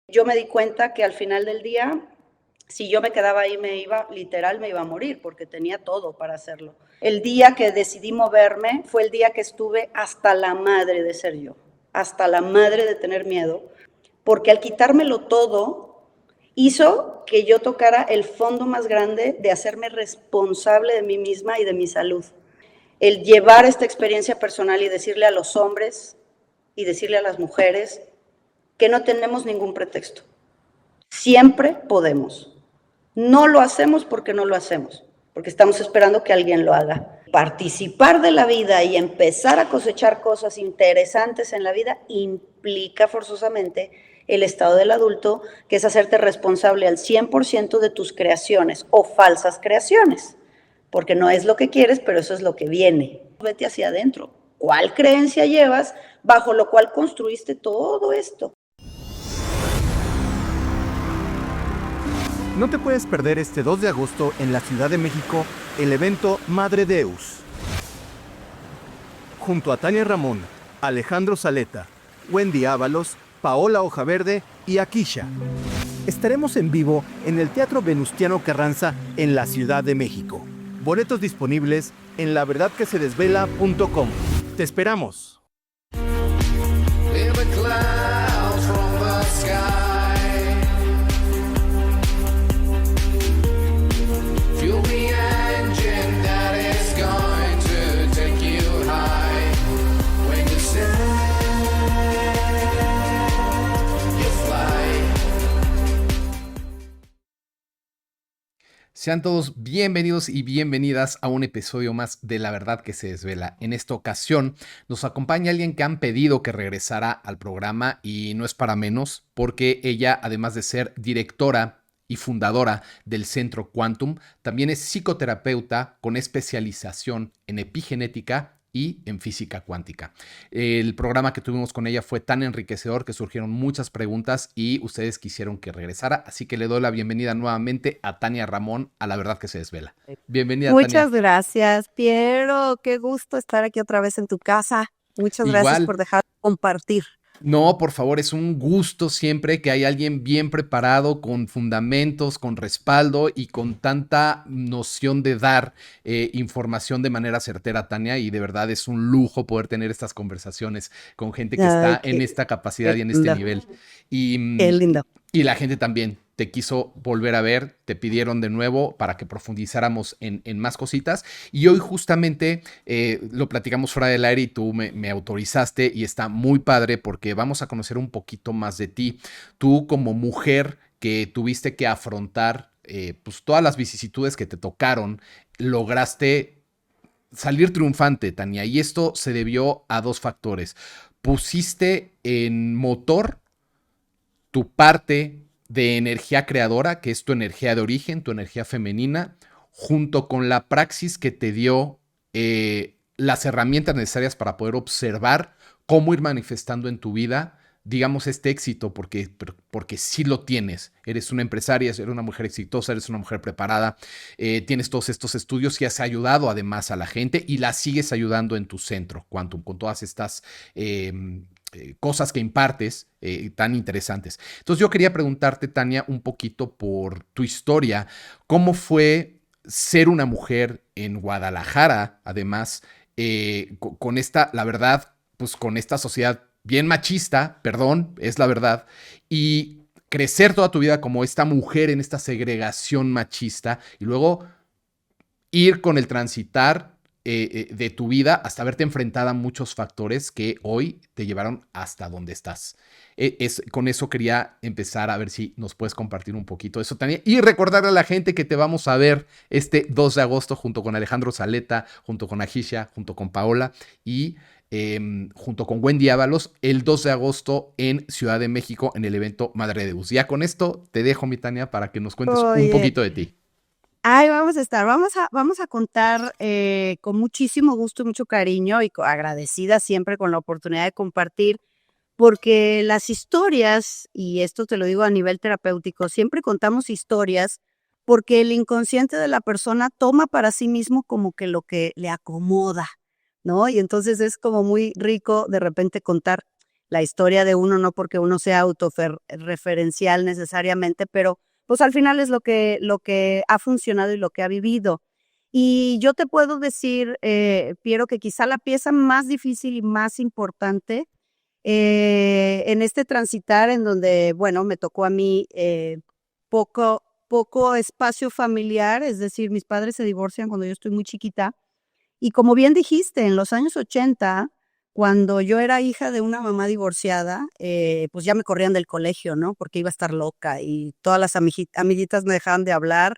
Yo me di cuenta que al final del día, si yo me quedaba ahí, me iba a morir, porque tenía todo para hacerlo. El día que decidí moverme fue el día que estuve hasta la madre de ser yo, hasta la madre de tener miedo, porque al quitármelo todo, hizo que yo tocara el fondo más grande de hacerme responsable de mí misma y de mi salud. El llevar esta experiencia personal y decirle a los hombres y decirle a las mujeres que no tenemos ningún pretexto. Siempre podemos. No lo hacemos porque no lo hacemos, porque estamos esperando que alguien lo haga. Participar de la vida y empezar a cosechar cosas interesantes en la vida implica forzosamente el estado del adulto, que es hacerte responsable al 100% de tus creaciones o falsas creaciones, porque no es lo que quieres, pero eso es lo que viene. Vete hacia adentro. ¿Cuál creencia llevas bajo lo cual construiste todo esto? No te puedes perder este 2 de agosto en la Ciudad de México el evento Madre Deus. Junto a Tania Ramón, Alejandro Saleta, Wendy Ábalos, Paola Hojaverde y Akisha. Estaremos en vivo en el Teatro Venustiano Carranza en la Ciudad de México. Boletos disponibles en laverdadquesedesvela.com. ¡Te esperamos! Sean todos bienvenidos y bienvenidas a un episodio más de La Verdad que se Desvela. En esta ocasión nos acompaña alguien que han pedido que regresara al programa y no es para menos, porque ella, además de ser directora y fundadora del Centro Quantum, también es psicoterapeuta con especialización en epigenética y en física cuántica. El programa que tuvimos con ella fue tan enriquecedor que surgieron muchas preguntas y ustedes quisieron que regresara, así que le doy la bienvenida nuevamente a Tania Ramón a La Verdad que se Desvela. Bienvenida, Muchas Tania. gracias, Piero. Qué gusto estar aquí otra vez en tu casa. Muchas gracias por dejar compartir. No, por favor, es un gusto siempre que hay alguien bien preparado, con fundamentos, con respaldo y con tanta noción de dar información de manera certera, Tania, y de verdad es un lujo poder tener estas conversaciones con gente que está en esta capacidad y en este nivel. Qué lindo. Y la gente también te quiso volver a ver, te pidieron de nuevo para que profundizáramos en más cositas. Y hoy justamente lo platicamos fuera del aire y tú me autorizaste y está muy padre porque vamos a conocer un poquito más de ti. Tú como mujer que tuviste que afrontar pues todas las vicisitudes que te tocaron, lograste salir triunfante, Tania. Y esto se debió a dos factores. Pusiste en motor tu parte de energía creadora, que es tu energía de origen, tu energía femenina, junto con la praxis que te dio las herramientas necesarias para poder observar cómo ir manifestando en tu vida, digamos, este éxito, porque sí lo tienes. Eres una empresaria, eres una mujer exitosa, eres una mujer preparada, tienes todos estos estudios y has ayudado además a la gente y la sigues ayudando en tu centro Quantum, con todas estas cosas que impartes tan interesantes. Entonces yo quería preguntarte, Tania, un poquito por tu historia. ¿Cómo fue ser una mujer en Guadalajara, además, con esta, la verdad, pues con esta sociedad bien machista, perdón, es la verdad, y crecer toda tu vida como esta mujer en esta segregación machista y luego ir con el transitar de tu vida hasta verte enfrentada a muchos factores que hoy te llevaron hasta donde estás? Con eso quería empezar a ver si nos puedes compartir un poquito de eso, Tania, y recordarle a la gente que te vamos a ver este 2 de agosto junto con Alejandro Saleta, junto con Akisha, junto con Paola y junto con Wendy Ábalos el 2 de agosto en Ciudad de México en el evento Madre Deus. Ya con esto te dejo, mi Tania, para que nos cuentes un poquito de ti. Ay, vamos a contar con muchísimo gusto y mucho cariño y agradecida siempre con la oportunidad de compartir, porque las historias, y esto te lo digo a nivel terapéutico, siempre contamos historias porque el inconsciente de la persona toma para sí mismo como que lo que le acomoda, ¿no? Y entonces es como muy rico de repente contar la historia de uno, no porque uno sea autorreferencial necesariamente, pero pues al final es lo que ha funcionado y lo que ha vivido. Y yo te puedo decir, Piero, que quizá la pieza más difícil y más importante en este transitar en donde, bueno, me tocó a mí poco espacio familiar, es decir, mis padres se divorcian cuando yo estoy muy chiquita. Y como bien dijiste, en los años 80, cuando yo era hija de una mamá divorciada, pues ya me corrían del colegio, ¿no? Porque iba a estar loca y todas las amiguitas me dejaban de hablar.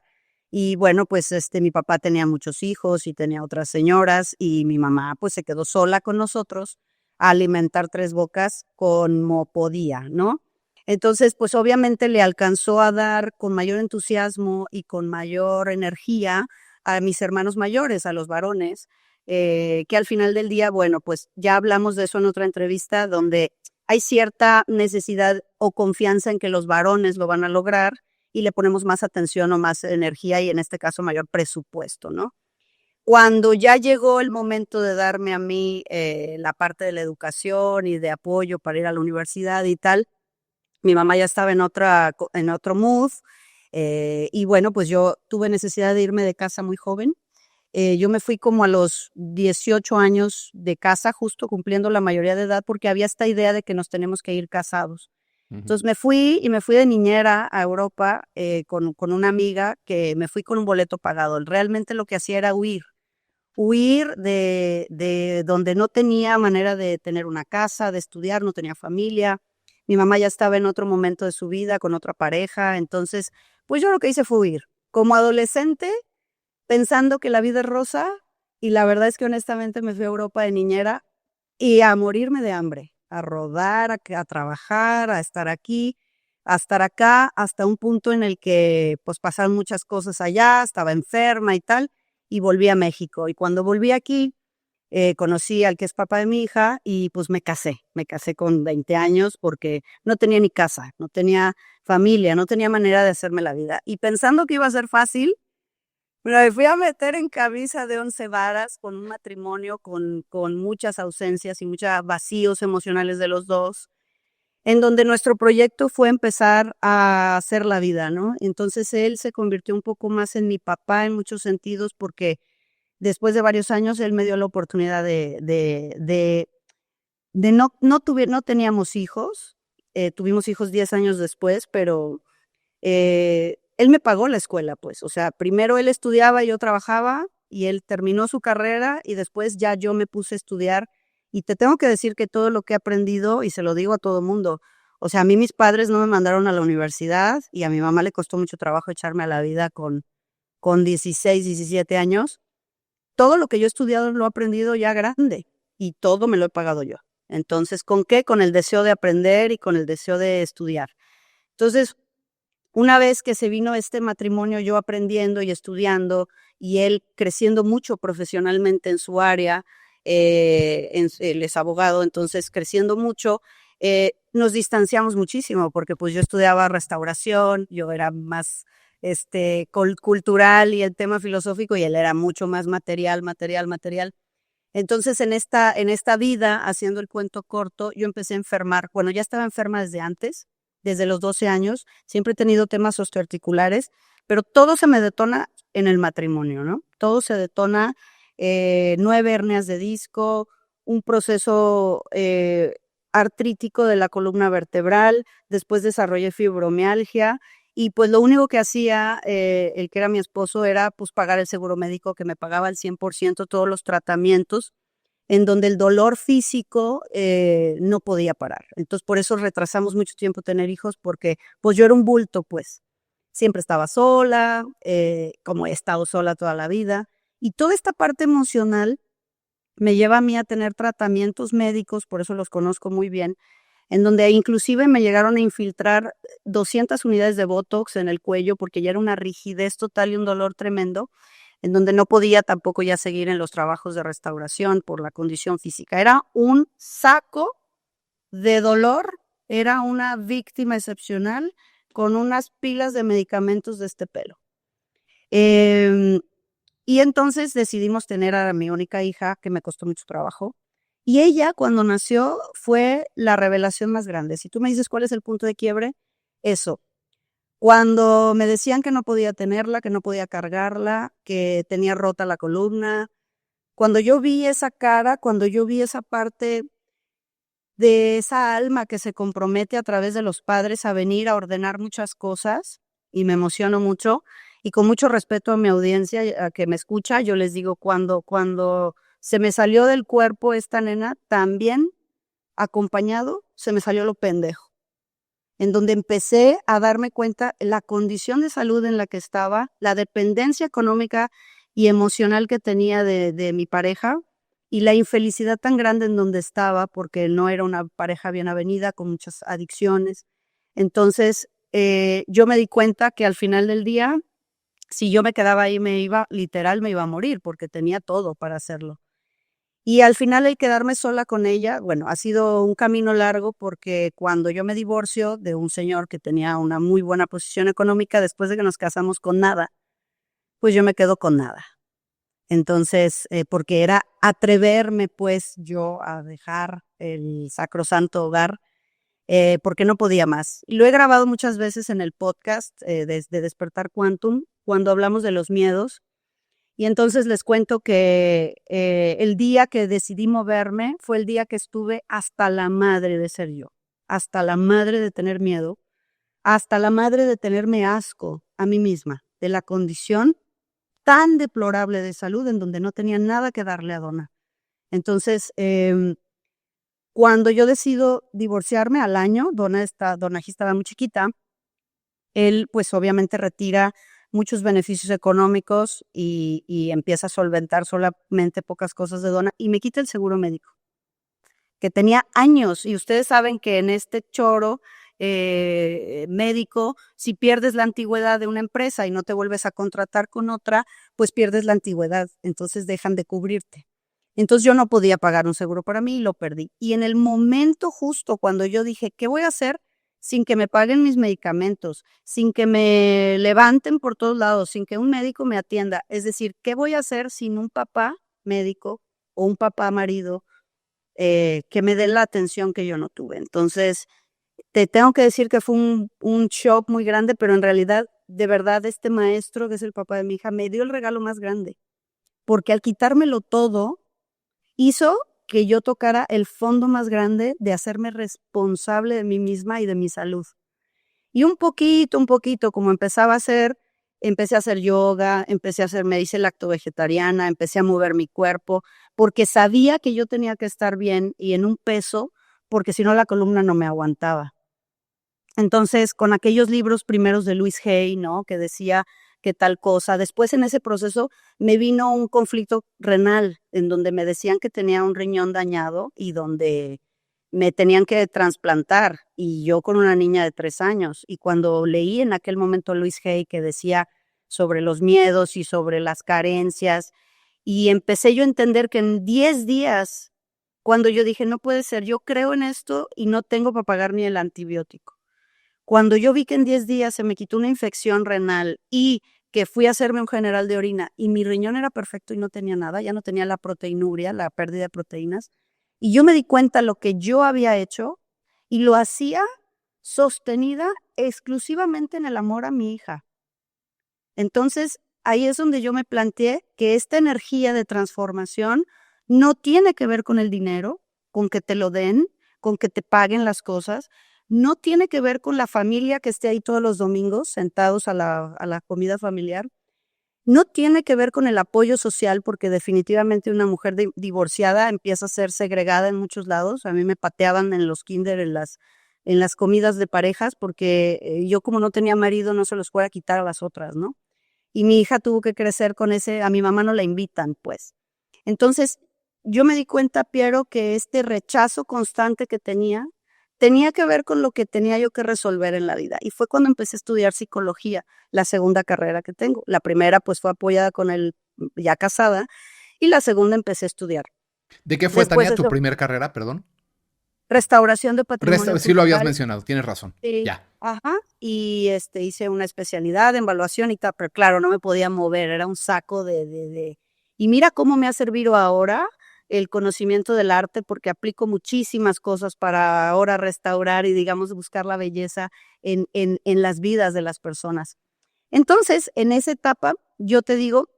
Y bueno, pues mi papá tenía muchos hijos y tenía otras señoras y mi mamá pues se quedó sola con nosotros a alimentar tres bocas como podía, ¿no? Entonces, pues obviamente le alcanzó a dar con mayor entusiasmo y con mayor energía a mis hermanos mayores, a los varones, que al final del día, bueno, pues ya hablamos de eso en otra entrevista, donde hay cierta necesidad o confianza en que los varones lo van a lograr y le ponemos más atención o más energía y en este caso mayor presupuesto, ¿no? Cuando ya llegó el momento de darme a mí la parte de la educación y de apoyo para ir a la universidad y tal, mi mamá ya estaba en otro mood y bueno, pues yo tuve necesidad de irme de casa muy joven. Yo me fui como a los 18 años de casa, justo cumpliendo la mayoría de edad, porque había esta idea de que nos tenemos que ir casados. Entonces me fui de niñera a Europa con una amiga que me fui con un boleto pagado. Realmente lo que hacía era huir de donde no tenía manera de tener una casa, de estudiar, no tenía familia. Mi mamá ya estaba en otro momento de su vida con otra pareja, entonces, pues yo lo que hice fue huir. Como adolescente, pensando que la vida es rosa, y la verdad es que honestamente me fui a Europa de niñera y a morirme de hambre, a rodar, a trabajar, a estar aquí, a estar acá, hasta un punto en el que pues pasaron muchas cosas allá, estaba enferma y tal, y volví a México. Y cuando volví aquí, conocí al que es papá de mi hija y pues me casé con 20 años porque no tenía ni casa, no tenía familia, no tenía manera de hacerme la vida. Y pensando que iba a ser fácil, me fui a meter en camisa de 11 varas con un matrimonio con muchas ausencias y muchos vacíos emocionales de los dos, en donde nuestro proyecto fue empezar a hacer la vida, ¿no? Entonces él se convirtió un poco más en mi papá en muchos sentidos porque después de varios años él me dio la oportunidad de no teníamos hijos, tuvimos hijos 10 años después, pero él me pagó la escuela, pues, o sea, primero él estudiaba y yo trabajaba y él terminó su carrera y después ya yo me puse a estudiar y te tengo que decir que todo lo que he aprendido, y se lo digo a todo mundo, o sea, a mí mis padres no me mandaron a la universidad y a mi mamá le costó mucho trabajo echarme a la vida con 16, 17 años. Todo lo que yo he estudiado lo he aprendido ya grande y todo me lo he pagado yo. Entonces, ¿con qué? Con el deseo de aprender y con el deseo de estudiar. Entonces, una vez que se vino este matrimonio, yo aprendiendo y estudiando y él creciendo mucho profesionalmente en su área, él es abogado, entonces creciendo mucho, nos distanciamos muchísimo porque pues yo estudiaba restauración, yo era más cultural y el tema filosófico y él era mucho más material. Entonces en esta vida, haciendo el cuento corto, yo empecé a enfermar. Bueno, ya estaba enferma desde antes, desde los 12 años, siempre he tenido temas osteoarticulares, pero todo se me detona en el matrimonio, ¿no? Todo se detona, 9 hernias de disco, un proceso artrítico de la columna vertebral, después desarrollé fibromialgia y pues lo único que hacía el que era mi esposo era pues pagar el seguro médico que me pagaba al 100% todos los tratamientos en donde el dolor físico no podía parar. Entonces, por eso retrasamos mucho tiempo tener hijos, porque pues yo era un bulto, pues. Siempre estaba sola, como he estado sola toda la vida. Y toda esta parte emocional me lleva a mí a tener tratamientos médicos, por eso los conozco muy bien, en donde inclusive me llegaron a infiltrar 200 unidades de Botox en el cuello, porque ya era una rigidez total y un dolor tremendo, en donde no podía tampoco ya seguir en los trabajos de restauración por la condición física. Era un saco de dolor, era una víctima excepcional con unas pilas de medicamentos de este pelo. Y entonces decidimos tener a mi única hija, que me costó mucho trabajo, Y ella, cuando nació, fue la revelación más grande. Si tú me dices cuál es el punto de quiebre, eso. Cuando me decían que no podía tenerla, que no podía cargarla, que tenía rota la columna, cuando yo vi esa cara, cuando yo vi esa parte de esa alma que se compromete a través de los padres a venir a ordenar muchas cosas, y me emociono mucho, y con mucho respeto a mi audiencia, a que me escucha, yo les digo, cuando se me salió del cuerpo esta nena, también acompañado, se me salió lo pendejo, en donde empecé a darme cuenta la condición de salud en la que estaba, la dependencia económica y emocional que tenía de mi pareja, y la infelicidad tan grande en donde estaba, porque no era una pareja bien avenida, con muchas adicciones. Entonces, yo me di cuenta que al final del día, si yo me quedaba ahí, literal, me iba a morir, porque tenía todo para hacerlo. Y al final el quedarme sola con ella, bueno, ha sido un camino largo, porque cuando yo me divorcio de un señor que tenía una muy buena posición económica, después de que nos casamos con nada, pues yo me quedo con nada. Entonces, porque era atreverme, pues, yo a dejar el sacrosanto hogar, porque no podía más. Y lo he grabado muchas veces en el podcast de Despertar Quantum, cuando hablamos de los miedos. Y entonces les cuento que el día que decidí moverme fue el día que estuve hasta la madre de ser yo, hasta la madre de tener miedo, hasta la madre de tenerme asco a mí misma, de la condición tan deplorable de salud en donde no tenía nada que darle a Donna. Entonces, cuando yo decido divorciarme al año, Donna G estaba muy chiquita, él pues obviamente retira muchos beneficios económicos y empieza a solventar solamente pocas cosas de Donna y me quita el seguro médico, que tenía años, y ustedes saben que en este choro médico, si pierdes la antigüedad de una empresa y no te vuelves a contratar con otra, pues pierdes la antigüedad, entonces dejan de cubrirte. Entonces yo no podía pagar un seguro para mí y lo perdí. Y en el momento justo cuando yo dije, ¿qué voy a hacer sin que me paguen mis medicamentos, sin que me levanten por todos lados, sin que un médico me atienda? Es decir, ¿qué voy a hacer sin un papá médico o un papá marido que me dé la atención que yo no tuve? Entonces, te tengo que decir que fue un shock muy grande, pero en realidad, de verdad, este maestro, que es el papá de mi hija, me dio el regalo más grande, porque al quitármelo todo, hizo que yo tocara el fondo más grande de hacerme responsable de mí misma y de mi salud. Y un poquito, como empecé a hacer yoga, me hice lacto-vegetariana, empecé a mover mi cuerpo, porque sabía que yo tenía que estar bien y en un peso, porque si no la columna no me aguantaba. Entonces, con aquellos libros primeros de Louise Hay, ¿no? Que decía que tal cosa. Después, en ese proceso, me vino un conflicto renal, en donde me decían que tenía un riñón dañado y donde me tenían que trasplantar, y yo con una niña de 3 años. Y cuando leí en aquel momento Louise Hay, que decía sobre los miedos y sobre las carencias, y empecé yo a entender que en 10 días, cuando yo dije, no puede ser, yo creo en esto y no tengo para pagar ni el antibiótico. Cuando yo vi que en 10 días se me quitó una infección renal y que fui a hacerme un general de orina y mi riñón era perfecto y no tenía nada, ya no tenía la proteinuria, la pérdida de proteínas, y yo me di cuenta lo que yo había hecho y lo hacía sostenida exclusivamente en el amor a mi hija. Entonces, ahí es donde yo me planteé que esta energía de transformación no tiene que ver con el dinero, con que te lo den, con que te paguen las cosas. No tiene que ver con la familia que esté ahí todos los domingos sentados a la comida familiar. No tiene que ver con el apoyo social, porque definitivamente una mujer divorciada empieza a ser segregada en muchos lados. A mí me pateaban en los kinder, en las comidas de parejas, porque yo, como no tenía marido, no se los fuera a quitar a las otras, ¿no? Y mi hija tuvo que crecer con a mi mamá no la invitan, pues. Entonces, yo me di cuenta, Piero, que este rechazo constante que tenía que ver con lo que tenía yo que resolver en la vida. Y fue cuando empecé a estudiar psicología, la segunda carrera que tengo. La primera, pues, fue apoyada con él ya casada, y la segunda empecé a estudiar. ¿De qué fue, Después Tania, de tu eso, primer carrera, perdón? restauración de patrimonio Sí lo habías cultural. mencionado, tienes razón. Sí, Ya. ajá, y hice una especialidad en evaluación y tal, pero claro, no me podía mover, era un saco y mira cómo me ha servido ahora el conocimiento del arte porque aplico muchísimas cosas para ahora restaurar y, digamos, buscar la belleza en las vidas de las personas. Entonces, en esa etapa, yo te digo,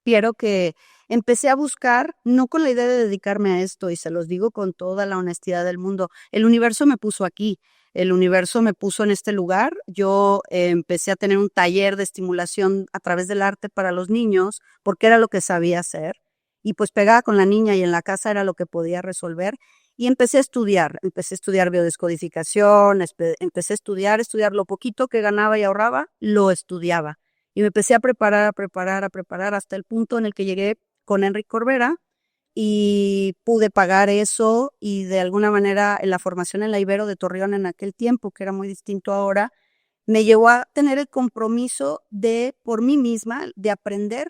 Piero, que empecé a buscar, no con la idea de dedicarme a esto, y se los digo con toda la honestidad del mundo, el universo me puso aquí, el universo me puso en este lugar, yo empecé a tener un taller de estimulación a través del arte para los niños, porque era lo que sabía hacer, y pues pegaba con la niña y en la casa era lo que podía resolver, y empecé a estudiar biodescodificación, empecé a estudiar lo poquito que ganaba y ahorraba, lo estudiaba. Y me empecé a preparar hasta el punto en el que llegué con Enrique Corbera y pude pagar eso y de alguna manera en la formación en la Ibero de Torreón en aquel tiempo, que era muy distinto ahora, me llevó a tener el compromiso de, por mí misma, de aprender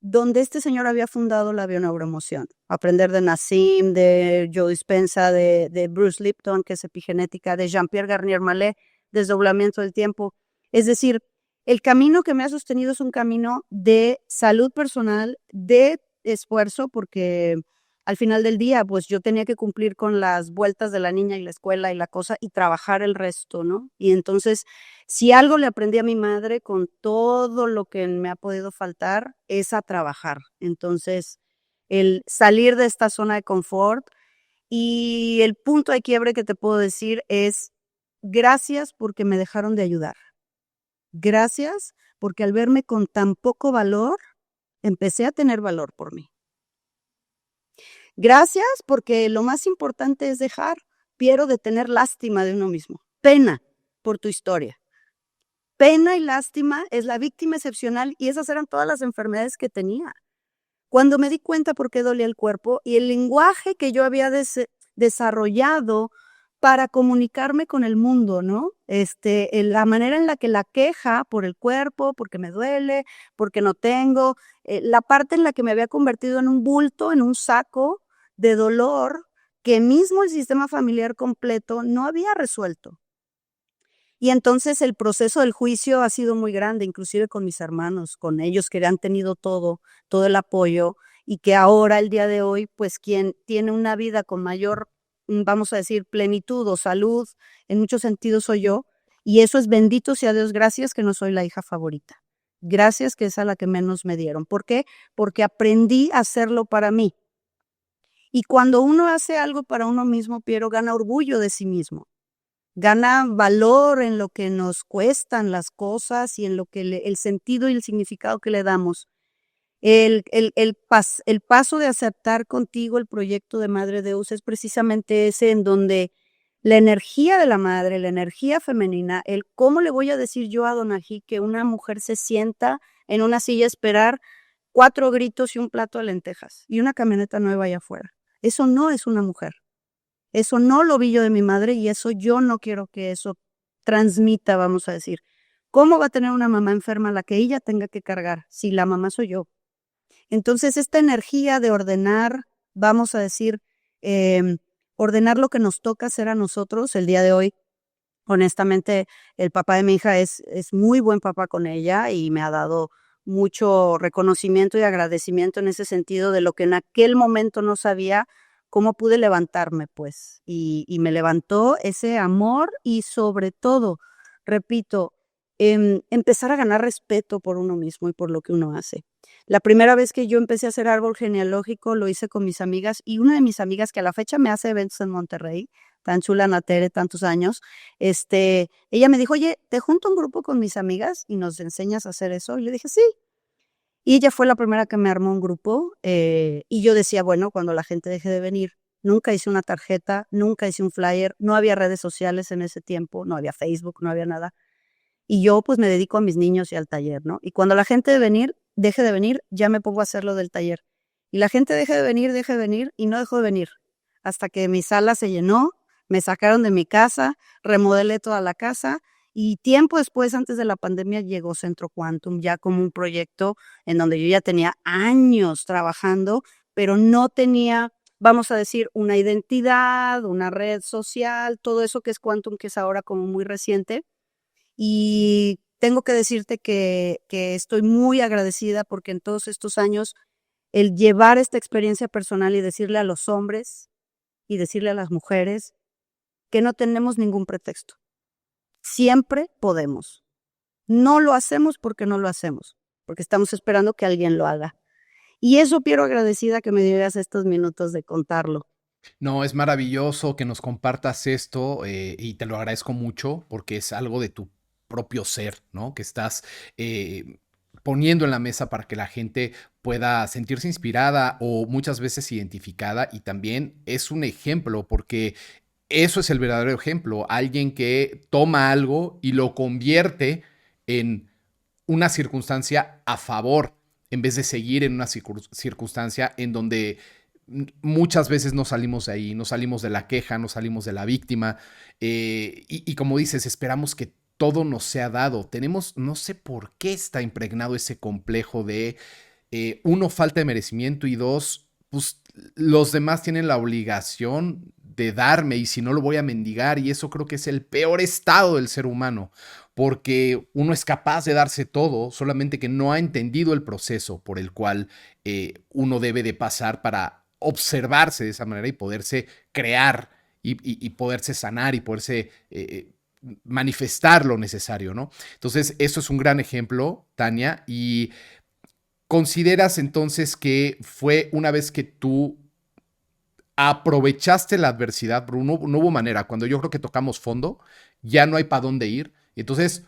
donde este señor había fundado la bioneuroemoción. Aprender de Nassim, de Joe Dispenza, de Bruce Lipton, que es epigenética, de Jean-Pierre Garnier Mallet, desdoblamiento del tiempo. Es decir, el camino que me ha sostenido es un camino de salud personal, de esfuerzo, porque al final del día, pues yo tenía que cumplir con las vueltas de la niña y la escuela y la cosa y trabajar el resto, ¿no? Y entonces, si algo le aprendí a mi madre con todo lo que me ha podido faltar, es a trabajar. Entonces, el salir de esta zona de confort y el punto de quiebre que te puedo decir es gracias porque me dejaron de ayudar. Gracias porque al verme con tan poco valor, empecé a tener valor por mí. Gracias porque lo más importante es dejar, Piero, de tener lástima de uno mismo. Pena por tu historia. Pena y lástima es la víctima excepcional y esas eran todas las enfermedades que tenía. Cuando me di cuenta por qué dolía el cuerpo y el lenguaje que yo había desarrollado para comunicarme con el mundo, ¿no? La manera en la que la queja por el cuerpo, porque me duele, porque no tengo, la parte en la que me había convertido en un bulto, en un saco de dolor que mismo el sistema familiar completo no había resuelto. Y entonces el proceso del juicio ha sido muy grande, inclusive con mis hermanos, con ellos que han tenido todo el apoyo y que ahora, el día de hoy, pues quien tiene una vida con mayor, vamos a decir, plenitud o salud, en muchos sentidos soy yo, y eso es bendito sea Dios, gracias que no soy la hija favorita. Gracias que es a la que menos me dieron. ¿Por qué? Porque aprendí a hacerlo para mí. Y cuando uno hace algo para uno mismo, Piero, gana orgullo de sí mismo. Gana valor en lo que nos cuestan las cosas y en lo que el sentido y el significado que le damos. El paso de aceptar contigo el proyecto de Madre Deus es precisamente ese en donde la energía de la madre, la energía femenina, el cómo le voy a decir yo a Donají que una mujer se sienta en una silla a esperar 4 gritos y un plato de lentejas y una camioneta nueva allá afuera. Eso no es una mujer. Eso no lo vi yo de mi madre y eso yo no quiero que eso transmita, vamos a decir. ¿Cómo va a tener una mamá enferma la que ella tenga que cargar si la mamá soy yo? Entonces, esta energía de ordenar, vamos a decir, ordenar lo que nos toca hacer a nosotros el día de hoy. Honestamente, el papá de mi hija es muy buen papá con ella y me ha dado mucho reconocimiento y agradecimiento en ese sentido de lo que en aquel momento no sabía, cómo pude levantarme, pues. Y me levantó ese amor y sobre todo, repito, empezar a ganar respeto por uno mismo y por lo que uno hace. La primera vez que yo empecé a hacer árbol genealógico lo hice con mis amigas y una de mis amigas que a la fecha me hace eventos en Monterrey, tan chula Natere, tantos años, ella me dijo, oye, ¿te junto un grupo con mis amigas y nos enseñas a hacer eso? Y le dije, sí. Y ella fue la primera que me armó un grupo y yo decía, bueno, cuando la gente deje de venir, nunca hice una tarjeta, nunca hice un flyer, no había redes sociales en ese tiempo, no había Facebook, no había nada. Y yo pues me dedico a mis niños y al taller, ¿no? Y cuando la gente deje de venir, ya me pongo a hacer lo del taller. Y la gente deje de venir y no dejó de venir. Hasta que mi sala se llenó, me sacaron de mi casa, remodelé toda la casa y tiempo después, antes de la pandemia, llegó Centro Quantum ya como un proyecto en donde yo ya tenía años trabajando, pero no tenía, vamos a decir, una identidad, una red social, todo eso que es Quantum, que es ahora como muy reciente. Y tengo que decirte que estoy muy agradecida porque en todos estos años el llevar esta experiencia personal y decirle a los hombres y decirle a las mujeres que no tenemos ningún pretexto. Siempre podemos. No lo hacemos porque no lo hacemos, porque estamos esperando que alguien lo haga. Y eso, Piero, agradecida que me dieras estos minutos de contarlo. No, es maravilloso que nos compartas esto y te lo agradezco mucho porque es algo de tu propio ser, ¿no? Que estás poniendo en la mesa para que la gente pueda sentirse inspirada o muchas veces identificada, y también es un ejemplo porque eso es el verdadero ejemplo, alguien que toma algo y lo convierte en una circunstancia a favor, en vez de seguir en una circunstancia en donde muchas veces no salimos de ahí, no salimos de la queja, no salimos de la víctima, y como dices, esperamos que todo nos sea dado. Tenemos, no sé por qué está impregnado ese complejo de, uno, falta de merecimiento, y dos, pues los demás tienen la obligación de darme, y si no lo voy a mendigar, y eso creo que es el peor estado del ser humano, porque uno es capaz de darse todo, solamente que no ha entendido el proceso por el cual uno debe de pasar para observarse de esa manera y poderse crear y poderse sanar y poderse manifestar lo necesario, ¿no? Entonces, eso es un gran ejemplo, Tania, y ¿consideras entonces que fue una vez que tú aprovechaste la adversidad, pero no hubo manera? Cuando yo creo que tocamos fondo, ya no hay para dónde ir, y entonces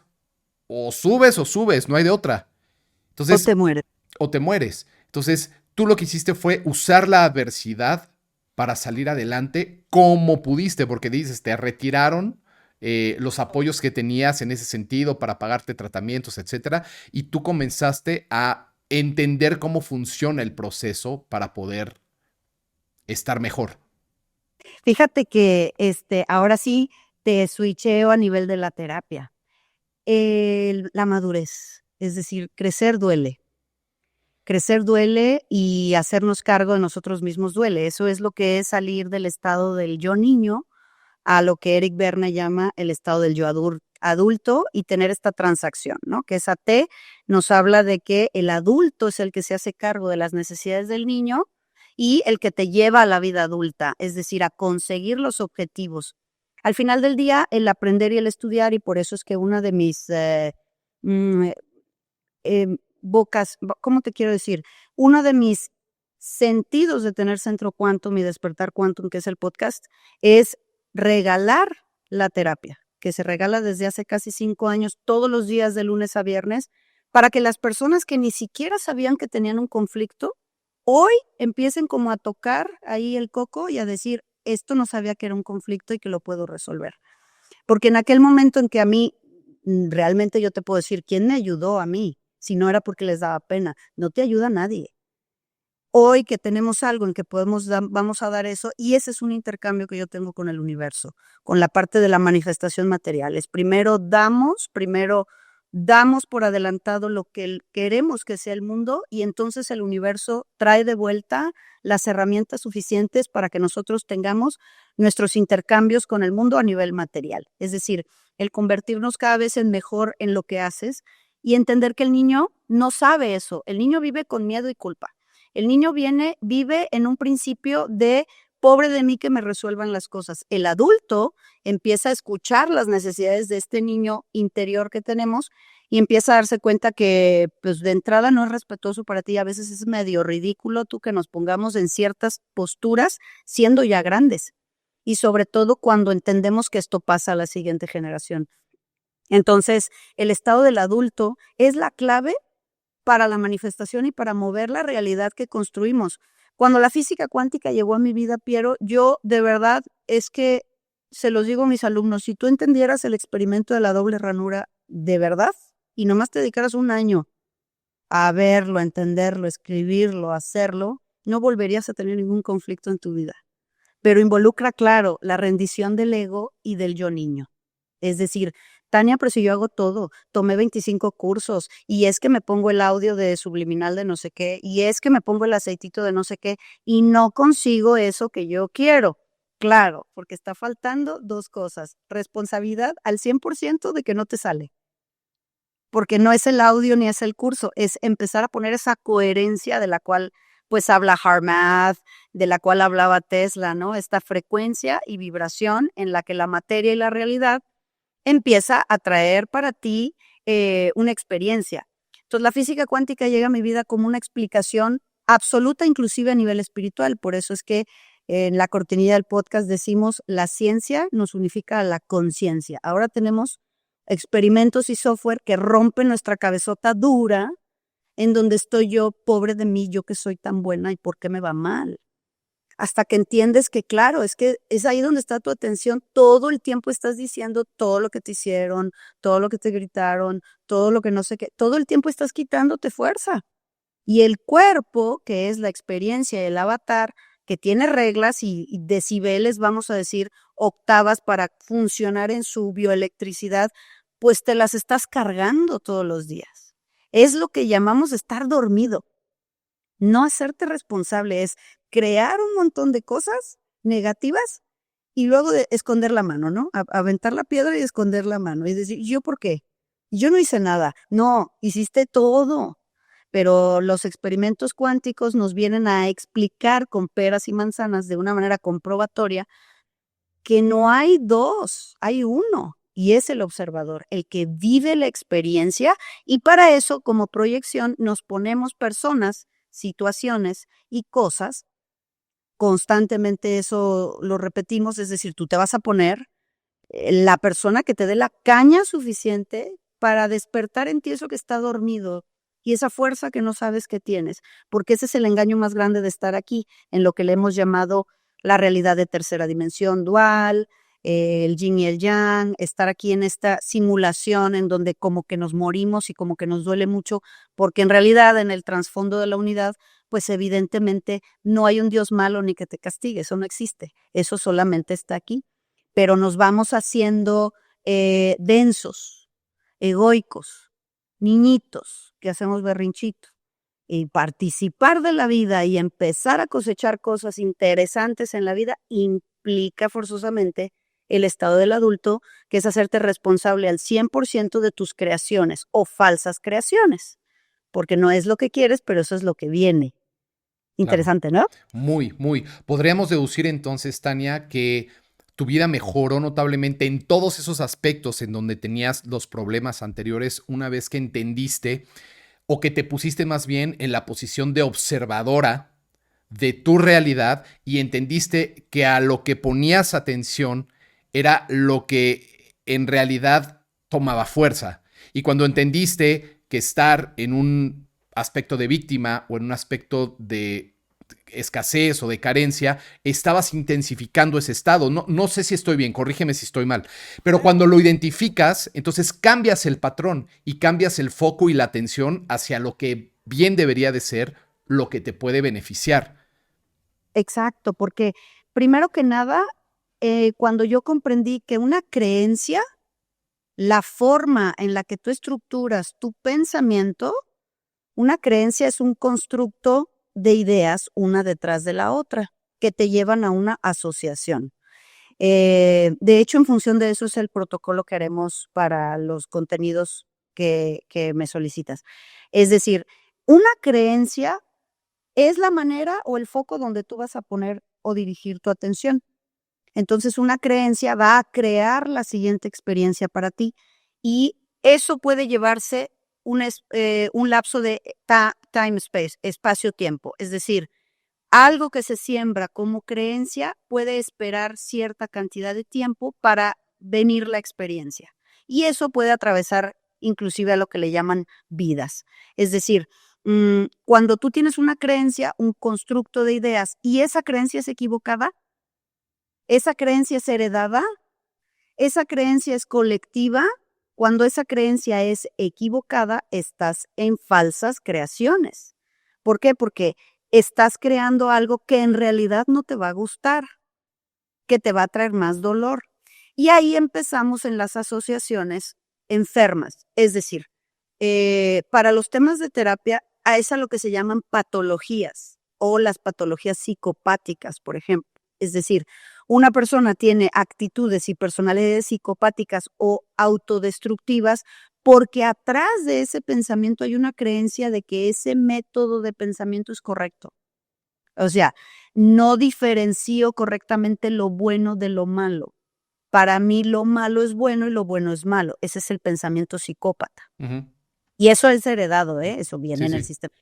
o subes, no hay de otra. O Entonces, te mueres. o te mueres. Entonces, tú lo que hiciste fue usar la adversidad para salir adelante como pudiste, porque dices, te retiraron los apoyos que tenías en ese sentido para pagarte tratamientos, etcétera, y tú comenzaste a entender cómo funciona el proceso para poder estar mejor. Fíjate que ahora sí te switcheo a nivel de la terapia. La madurez, es decir, crecer duele. Crecer duele y hacernos cargo de nosotros mismos duele. Eso es lo que es salir del estado del yo niño a lo que Eric Berne llama el estado del yo adulto, y tener esta transacción, ¿no? Que esa T nos habla de que el adulto es el que se hace cargo de las necesidades del niño y el que te lleva a la vida adulta, es decir, a conseguir los objetivos. Al final del día, el aprender y el estudiar, y por eso es que una de mis mm, ¿cómo te quiero decir? Uno de mis sentidos de tener Centro Quantum y Despertar Quantum, que es el podcast, es regalar la terapia, que se regala desde hace casi 5 años, todos los días de lunes a viernes, para que las personas que ni siquiera sabían que tenían un conflicto, hoy empiecen como a tocar ahí el coco y a decir, esto no sabía que era un conflicto y que lo puedo resolver. Porque en aquel momento en que a mí, realmente yo te puedo decir, ¿quién me ayudó a mí? Si no era porque les daba pena, no te ayuda nadie. Hoy que tenemos algo en que vamos a dar eso, y ese es un intercambio que yo tengo con el universo, con la parte de la manifestación material. Es primero damos por adelantado lo que queremos que sea el mundo, y entonces el universo trae de vuelta las herramientas suficientes para que nosotros tengamos nuestros intercambios con el mundo a nivel material. Es decir, el convertirnos cada vez en mejor en lo que haces y entender que el niño no sabe eso. El niño vive con miedo y culpa. El niño vive en un principio de pobre de mí que me resuelvan las cosas. El adulto empieza a escuchar las necesidades de este niño interior que tenemos y empieza a darse cuenta que, pues, de entrada no es respetuoso para ti. A veces es medio ridículo tú que nos pongamos en ciertas posturas siendo ya grandes, y sobre todo cuando entendemos que esto pasa a la siguiente generación. Entonces, el estado del adulto es la clave para la manifestación y para mover la realidad que construimos. Cuando la física cuántica llegó a mi vida, Piero, yo de verdad es que se los digo a mis alumnos, si tú entendieras el experimento de la doble ranura de verdad y nomás te dedicaras un año a verlo, a entenderlo, a escribirlo, a hacerlo, no volverías a tener ningún conflicto en tu vida. Pero involucra, claro, la rendición del ego y del yo niño. Es decir, Tania, pero si yo hago todo, tomé 25 cursos, y es que me pongo el audio de subliminal de no sé qué, y es que me pongo el aceitito de no sé qué, y no consigo eso que yo quiero. Claro, porque está faltando 2 cosas. Responsabilidad al 100% de que no te sale. Porque no es el audio ni es el curso, es empezar a poner esa coherencia de la cual pues habla HeartMath, de la cual hablaba Tesla, ¿no? Esta frecuencia y vibración en la que la materia y la realidad empieza a traer para ti una experiencia. Entonces, la física cuántica llega a mi vida como una explicación absoluta, inclusive a nivel espiritual. Por eso es que en la cortinilla del podcast decimos, la ciencia nos unifica a la conciencia. Ahora tenemos experimentos y software que rompen nuestra cabezota dura, en donde estoy yo, pobre de mí, yo que soy tan buena, ¿y por qué me va mal? Hasta que entiendes que, claro, es que es ahí donde está tu atención. Todo el tiempo estás diciendo todo lo que te hicieron, todo lo que te gritaron, todo lo que no sé qué. Todo el tiempo estás quitándote fuerza. Y el cuerpo, que es la experiencia, el avatar, que tiene reglas y decibeles, vamos a decir, octavas para funcionar en su bioelectricidad, pues te las estás cargando todos los días. Es lo que llamamos estar dormido. No hacerte responsable es crear un montón de cosas negativas y luego de esconder la mano, ¿no? Aventar la piedra y esconder la mano y decir, ¿yo por qué? Yo no hice nada. No, hiciste todo. Pero los experimentos cuánticos nos vienen a explicar con peras y manzanas de una manera comprobatoria que no hay dos, hay uno. Y es el observador, el que vive la experiencia, y para eso, como proyección, nos ponemos personas, situaciones y cosas. Constantemente eso lo repetimos, es decir, tú te vas a poner la persona que te dé la caña suficiente para despertar en ti eso que está dormido y esa fuerza que no sabes que tienes, porque ese es el engaño más grande de estar aquí, en lo que le hemos llamado la realidad de tercera dimensión dual, el yin y el yang, estar aquí en esta simulación en donde como que nos morimos y como que nos duele mucho, porque en realidad en el trasfondo de la unidad, pues evidentemente no hay un Dios malo ni que te castigue, eso no existe, eso solamente está aquí, pero nos vamos haciendo densos, egoicos, niñitos que hacemos berrinchitos. Y participar de la vida y empezar a cosechar cosas interesantes en la vida implica forzosamente el estado del adulto, que es hacerte responsable al 100% de tus creaciones o falsas creaciones, porque no es lo que quieres, pero eso es lo que viene. Claro. Interesante, ¿no? Muy, muy. Podríamos deducir entonces, Tania, que tu vida mejoró notablemente en todos esos aspectos en donde tenías los problemas anteriores una vez que entendiste o que te pusiste más bien en la posición de observadora de tu realidad y entendiste que a lo que ponías atención era lo que en realidad tomaba fuerza. Y cuando entendiste que estar en un aspecto de víctima o en un aspecto de escasez o de carencia, estabas intensificando ese estado. No sé si estoy bien, corrígeme si estoy mal, pero cuando lo identificas, entonces cambias el patrón y cambias el foco y la atención hacia lo que bien debería de ser, lo que te puede beneficiar. Exacto, porque primero que nada, cuando yo comprendí que una creencia, la forma en la que tú estructuras tu pensamiento, una creencia es un constructo de ideas una detrás de la otra que te llevan a una asociación. De hecho, en función de eso es el protocolo que haremos para los contenidos que me solicitas. Es decir, una creencia es la manera o el foco donde tú vas a poner o dirigir tu atención. Entonces, una creencia va a crear la siguiente experiencia para ti y eso puede llevarse un lapso de time-space, espacio-tiempo. Es decir, algo que se siembra como creencia puede esperar cierta cantidad de tiempo para venir la experiencia. Y eso puede atravesar inclusive a lo que le llaman vidas. Es decir, cuando tú tienes una creencia, un constructo de ideas y esa creencia es equivocada, esa creencia es heredada, esa creencia es colectiva. Cuando esa creencia es equivocada, estás en falsas creaciones. ¿Por qué? Porque estás creando algo que en realidad no te va a gustar, que te va a traer más dolor. Y ahí empezamos en las asociaciones enfermas. Es decir, para los temas de terapia, es a lo que se llaman patologías o las patologías psicopáticas, por ejemplo. Es decir, una persona tiene actitudes y personalidades psicopáticas o autodestructivas porque atrás de ese pensamiento hay una creencia de que ese método de pensamiento es correcto. O sea, no diferencio correctamente lo bueno de lo malo. Para mí lo malo es bueno y lo bueno es malo. Ese es el pensamiento psicópata. Ujú. Y eso es heredado, ¿eh? Eso viene Sí, en el sí. sistema.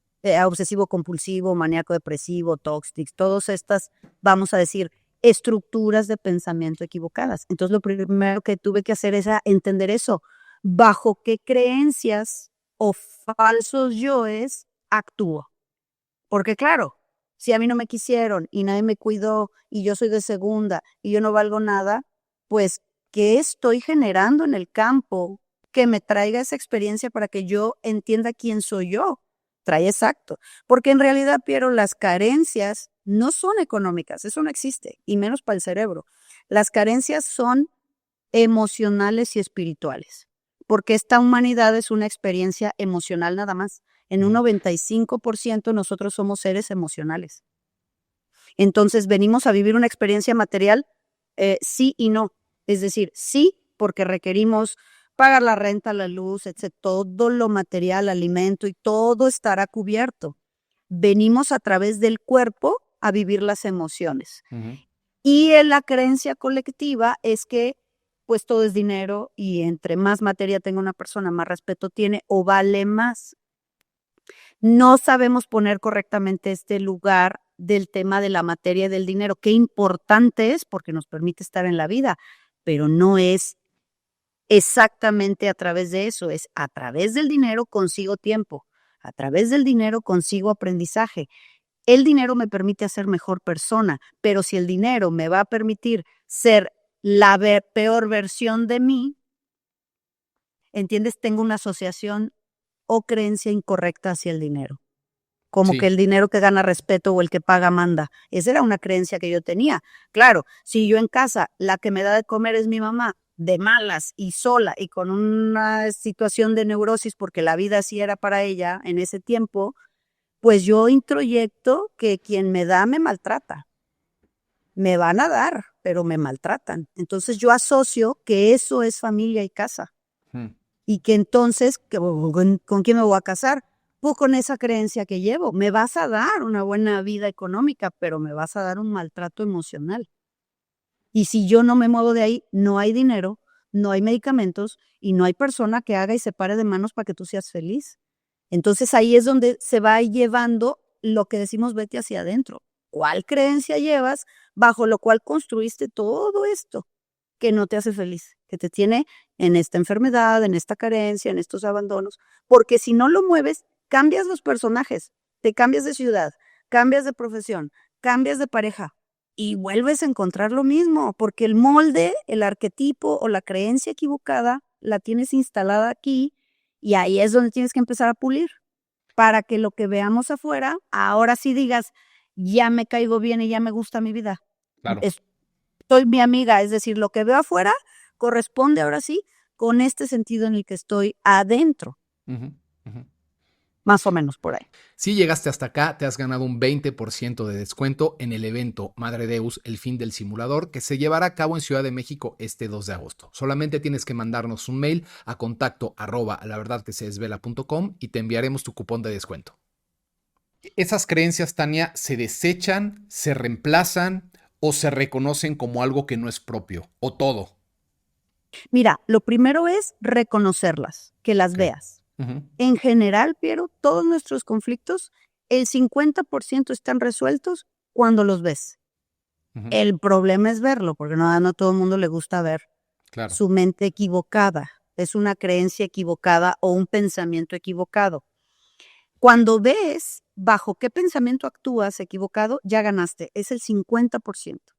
Obsesivo compulsivo, maníaco depresivo, tóxicos, todas estas, vamos a decir, estructuras de pensamiento equivocadas. Entonces, lo primero que tuve que hacer es entender eso. ¿Bajo qué creencias o falsos yoes actúo? Porque claro, si a mí no me quisieron y nadie me cuidó y yo soy de segunda y yo no valgo nada, pues, ¿qué estoy generando en el campo que me traiga esa experiencia para que yo entienda quién soy yo? Trae exacto. Porque en realidad, Piero, las carencias no son económicas, eso no existe, y menos para el cerebro. Las carencias son emocionales y espirituales, porque esta humanidad es una experiencia emocional nada más. En un Ujú. 95% nosotros somos seres emocionales. Entonces venimos a vivir una experiencia material, sí y no. Es decir, sí, porque requerimos pagar la renta, la luz, etc. Todo lo material, alimento y todo estará cubierto. Venimos a través del cuerpo a vivir las emociones. Ujú. Y en la creencia colectiva es que pues todo es dinero y entre más materia tenga una persona, más respeto tiene o vale más. No sabemos poner correctamente este lugar del tema de la materia y del dinero. Qué importante es porque nos permite estar en la vida, pero no es exactamente a través de eso, es a través del dinero consigo tiempo, a través del dinero consigo aprendizaje. El dinero me permite ser mejor persona, pero si el dinero me va a permitir ser la peor versión de mí, ¿entiendes? Tengo una asociación o creencia incorrecta hacia el dinero. Como que Sí. el dinero que gana respeto o el que paga manda. Esa era una creencia que yo tenía. Claro, si yo en casa la que me da de comer es mi mamá, de malas y sola y con una situación de neurosis porque la vida así era para ella en ese tiempo, pues yo introyecto que quien me da me maltrata. Me van a dar, pero me maltratan. Entonces yo asocio que eso es familia y casa. Ujú. Y que entonces, ¿con quién me voy a casar? Pues con esa creencia que llevo. Me vas a dar una buena vida económica, pero me vas a dar un maltrato emocional. Y si yo no me muevo de ahí, no hay dinero, no hay medicamentos y no hay persona que haga y se pare de manos para que tú seas feliz. Entonces ahí es donde se va llevando lo que decimos vete hacia adentro. ¿Cuál creencia llevas bajo lo cual construiste todo esto que no te hace feliz, que te tiene en esta enfermedad, en esta carencia, en estos abandonos? Porque si no lo mueves, cambias los personajes, te cambias de ciudad, cambias de profesión, cambias de pareja y vuelves a encontrar lo mismo, porque el molde, el arquetipo o la creencia equivocada la tienes instalada aquí y ahí es donde tienes que empezar a pulir para que lo que veamos afuera, ahora sí digas, ya me caigo bien y ya me gusta mi vida. Claro. Estoy mi amiga, es decir, lo que veo afuera corresponde ahora sí con este sentido en el que estoy adentro, Ujú. Ujú. más o menos por ahí. Si llegaste hasta acá, te has ganado un 20% de descuento en el evento Madre Deus, el fin del simulador, que se llevará a cabo en Ciudad de México este 2 de agosto. Solamente tienes que mandarnos un mail a contacto@laverdadquesesvela.com y te enviaremos tu cupón de descuento. ¿Esas creencias, Tania, se desechan, se reemplazan o se reconocen como algo que no es propio? ¿O todo? Mira, lo primero es reconocerlas, que las Ok. veas. Ujú. En general, Piero, todos nuestros conflictos, el 50% están resueltos cuando los ves. Ujú. El problema es verlo, porque no a todo el mundo le gusta ver Claro. su mente equivocada. Es una creencia equivocada o un pensamiento equivocado. Cuando ves bajo qué pensamiento actúas equivocado, ya ganaste. Es el 50%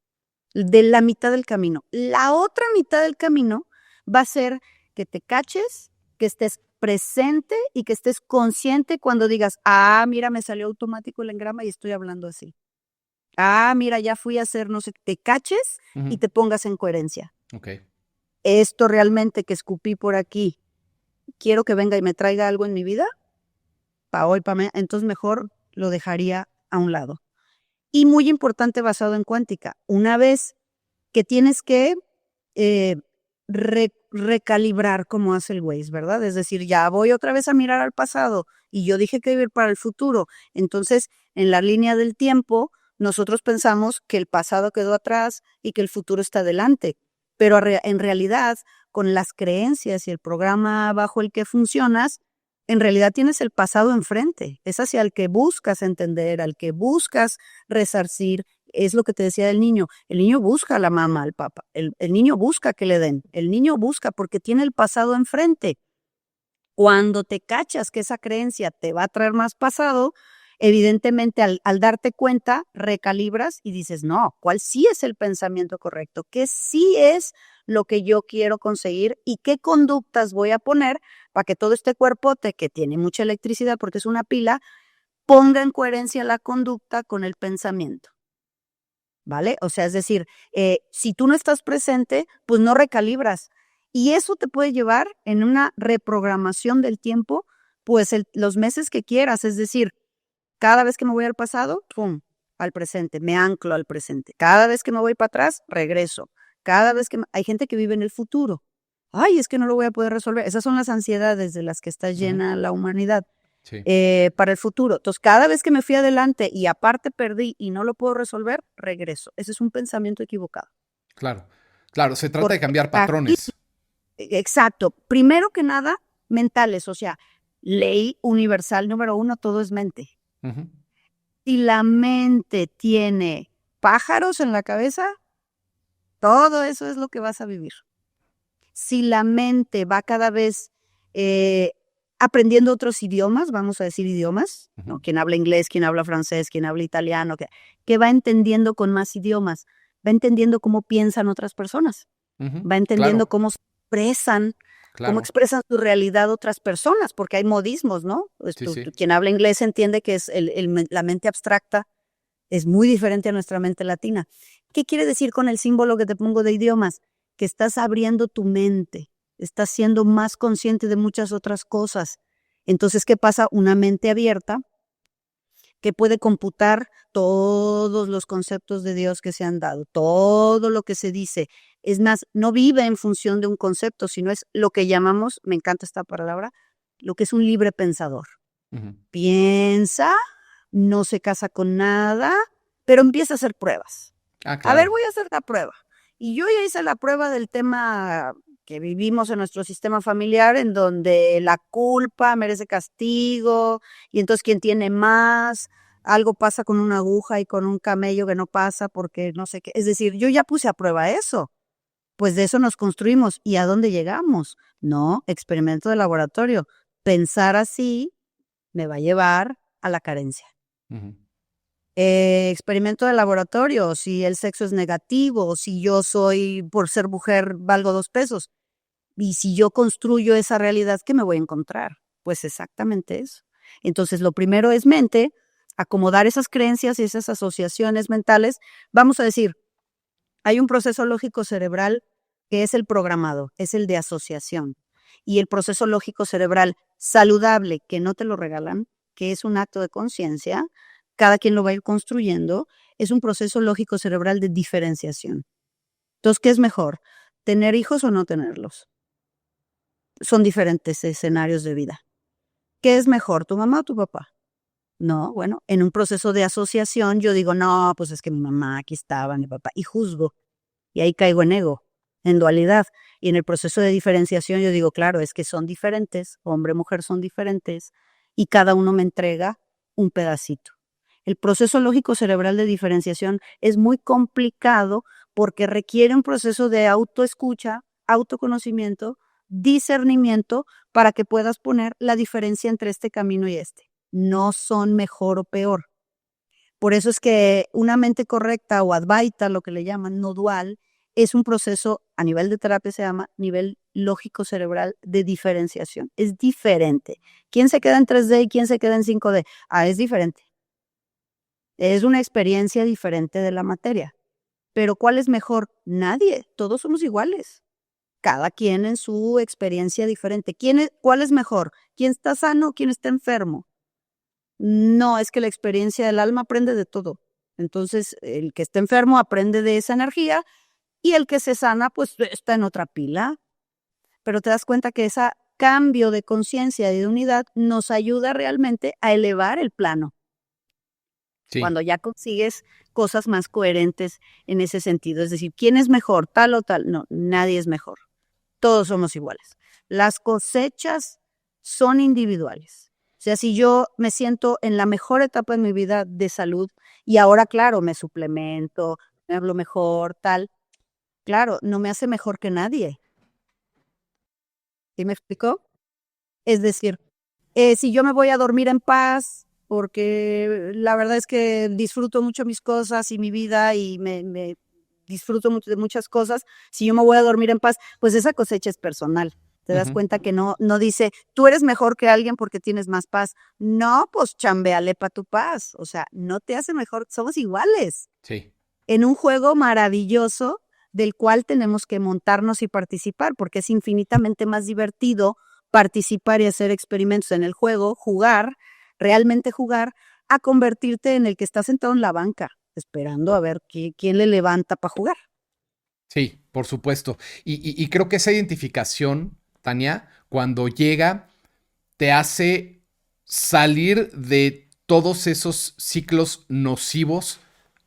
de la mitad del camino. La otra mitad del camino va a ser que te caches, que estés presente y que estés consciente cuando digas, mira, me salió automático el engrama y estoy hablando así. Mira, ya fui a hacer, no sé, te caches y Ujú. te pongas en coherencia. Ok. Esto realmente que escupí por aquí, quiero que venga y me traiga algo en mi vida, para hoy, para mañana, entonces mejor lo dejaría a un lado. Y muy importante basado en cuántica, una vez que tienes que eh, recalibrar como hace el Waze, ¿verdad? Es decir, ya voy otra vez a mirar al pasado y yo dije que iba a ir para el futuro. Entonces, en la línea del tiempo, nosotros pensamos que el pasado quedó atrás y que el futuro está adelante, pero en realidad, con las creencias y el programa bajo el que funcionas, en realidad tienes el pasado enfrente. Es hacia el que buscas entender, al que buscas resarcir. Es lo que te decía del niño. El niño busca a la mamá, al papá. El niño busca que le den. El niño busca porque tiene el pasado enfrente. Cuando te cachas que esa creencia te va a traer más pasado, evidentemente al darte cuenta, recalibras y dices, no, ¿cuál sí es el pensamiento correcto? ¿Qué sí es lo que yo quiero conseguir? ¿Y qué conductas voy a poner para que todo este cuerpote, que tiene mucha electricidad porque es una pila, ponga en coherencia la conducta con el pensamiento? ¿Vale? O sea, es decir, si tú no estás presente, pues no recalibras. Y eso te puede llevar en una reprogramación del tiempo, pues los meses que quieras. Es decir, cada vez que me voy al pasado, ¡pum!, al presente, me anclo al presente. Cada vez que me voy para atrás, regreso. Cada vez que hay gente que vive en el futuro. Ay, es que no lo voy a poder resolver. Esas son las ansiedades de las que está llena la humanidad. Sí. Para el futuro. Entonces, cada vez que me fui adelante y aparte perdí y no lo puedo resolver, regreso. Ese es un pensamiento equivocado. Claro, claro, se trata de Porque cambiar aquí, patrones. exacto. Primero que nada, mentales. O sea, ley universal número 1, todo es mente. Ujú. Si la mente tiene pájaros en la cabeza, todo eso es lo que vas a vivir. Si la mente va cada vez aprendiendo otros idiomas, vamos a decir idiomas, ¿no? Ujú. Quien habla inglés, quien habla francés, quien habla italiano, que va entendiendo con más idiomas, va entendiendo cómo piensan otras personas, Ujú. va entendiendo Claro, cómo se expresan, cómo claro. expresan su realidad otras personas, porque hay modismos, ¿no? Pues Sí, sí. quien habla inglés entiende que es la mente abstracta es muy diferente a nuestra mente latina. ¿Qué quiere decir con el símbolo que te pongo de idiomas? Que estás abriendo tu mente, estás siendo más consciente de muchas otras cosas. Entonces, ¿qué pasa? Una mente abierta que puede computar todos los conceptos de Dios que se han dado, todo lo que se dice. Es más, no vive en función de un concepto, sino es lo que llamamos, me encanta esta palabra, lo que es un libre pensador. Ujú. Piensa, no se casa con nada, pero empieza a hacer pruebas. Ah, A ver, claro. voy a hacer la prueba. Y yo ya hice la prueba del tema que vivimos en nuestro sistema familiar, en donde la culpa merece castigo, y entonces quien tiene más, algo pasa con una aguja y con un camello que no pasa porque no sé qué. Es decir, yo ya puse a prueba eso. Pues de eso nos construimos. ¿Y a dónde llegamos? No, experimento de laboratorio. Pensar así me va a llevar a la carencia. Ujú. Experimento de laboratorio, si el sexo es negativo, si yo soy, por ser mujer, valgo 2 pesos. Y si yo construyo esa realidad, ¿qué me voy a encontrar? Pues exactamente eso. Entonces, lo primero es mente, acomodar esas creencias y esas asociaciones mentales. Vamos a decir, hay un proceso lógico cerebral que es el programado, es el de asociación. Y el proceso lógico cerebral saludable, que no te lo regalan, que es un acto de conciencia, cada quien lo va a ir construyendo, es un proceso lógico cerebral de diferenciación. Entonces, ¿qué es mejor? ¿Tener hijos o no tenerlos? Son diferentes escenarios de vida. ¿Qué es mejor, tu mamá o tu papá? No, bueno, en un proceso de asociación yo digo, no, pues es que mi mamá aquí estaba, mi papá, y juzgo. Y ahí caigo en ego, en dualidad. Y en el proceso de diferenciación yo digo, claro, es que son diferentes, hombre, mujer son diferentes, y cada uno me entrega un pedacito. El proceso lógico cerebral de diferenciación es muy complicado porque requiere un proceso de autoescucha, autoconocimiento, discernimiento para que puedas poner la diferencia entre este camino y este. No son mejor o peor. Por eso es que una mente correcta o advaita, lo que le llaman, no dual, es un proceso, a nivel de terapia se llama nivel lógico cerebral de diferenciación. Es diferente. ¿Quién se queda en 3D y quién se queda en 5D? Ah, es diferente. Es una experiencia diferente de la materia. Pero ¿cuál es mejor? Nadie. Todos somos iguales. Cada quien en su experiencia diferente. ¿Cuál es mejor? ¿Quién está sano o quién está enfermo? No, es que la experiencia del alma aprende de todo. Entonces, el que está enfermo aprende de esa energía y el que se sana, pues está en otra pila. Pero te das cuenta que ese cambio de conciencia y de unidad nos ayuda realmente a elevar el plano. Sí. Cuando ya consigues cosas más coherentes en ese sentido. Es decir, ¿quién es mejor, tal o tal? No, nadie es mejor. Todos somos iguales. Las cosechas son individuales. O sea, si yo me siento en la mejor etapa de mi vida de salud y ahora, claro, me suplemento, me hablo mejor, tal, claro, no me hace mejor que nadie. ¿Sí me explicó? Es decir, si yo me voy a dormir en paz, porque la verdad es que disfruto mucho mis cosas y mi vida y me disfruto mucho de muchas cosas, si yo me voy a dormir en paz, pues esa cosecha es personal. Te das cuenta que no dice, tú eres mejor que alguien porque tienes más paz. No, pues chambeale para tu paz. O sea, no te hace mejor, somos iguales. Sí. En un juego maravilloso del cual tenemos que montarnos y participar, porque es infinitamente más divertido participar y hacer experimentos en el juego, jugar, realmente jugar, a convertirte en el que está sentado en la banca, esperando a ver quién le levanta para jugar. Sí, por supuesto. Y creo que esa identificación, Tania, cuando llega, te hace salir de todos esos ciclos nocivos,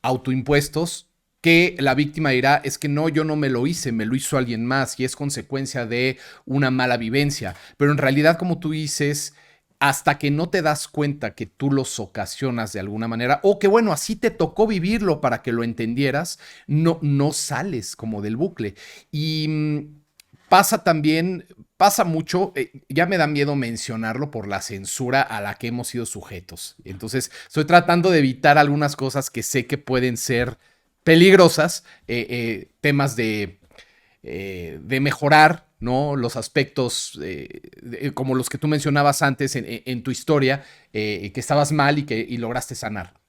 autoimpuestos, que la víctima dirá, es que no, yo no me lo hice, me lo hizo alguien más y es consecuencia de una mala vivencia. Pero en realidad, como tú dices, hasta que no te das cuenta que tú los ocasionas de alguna manera, o que bueno, así te tocó vivirlo para que lo entendieras, no sales como del bucle. Y pasa también, pasa mucho, ya me da miedo mencionarlo por la censura a la que hemos sido sujetos. Entonces, estoy tratando de evitar algunas cosas que sé que pueden ser peligrosas, temas de mejorar, ¿no? Los aspectos como los que tú mencionabas antes en tu historia, que estabas mal y lograste sanar.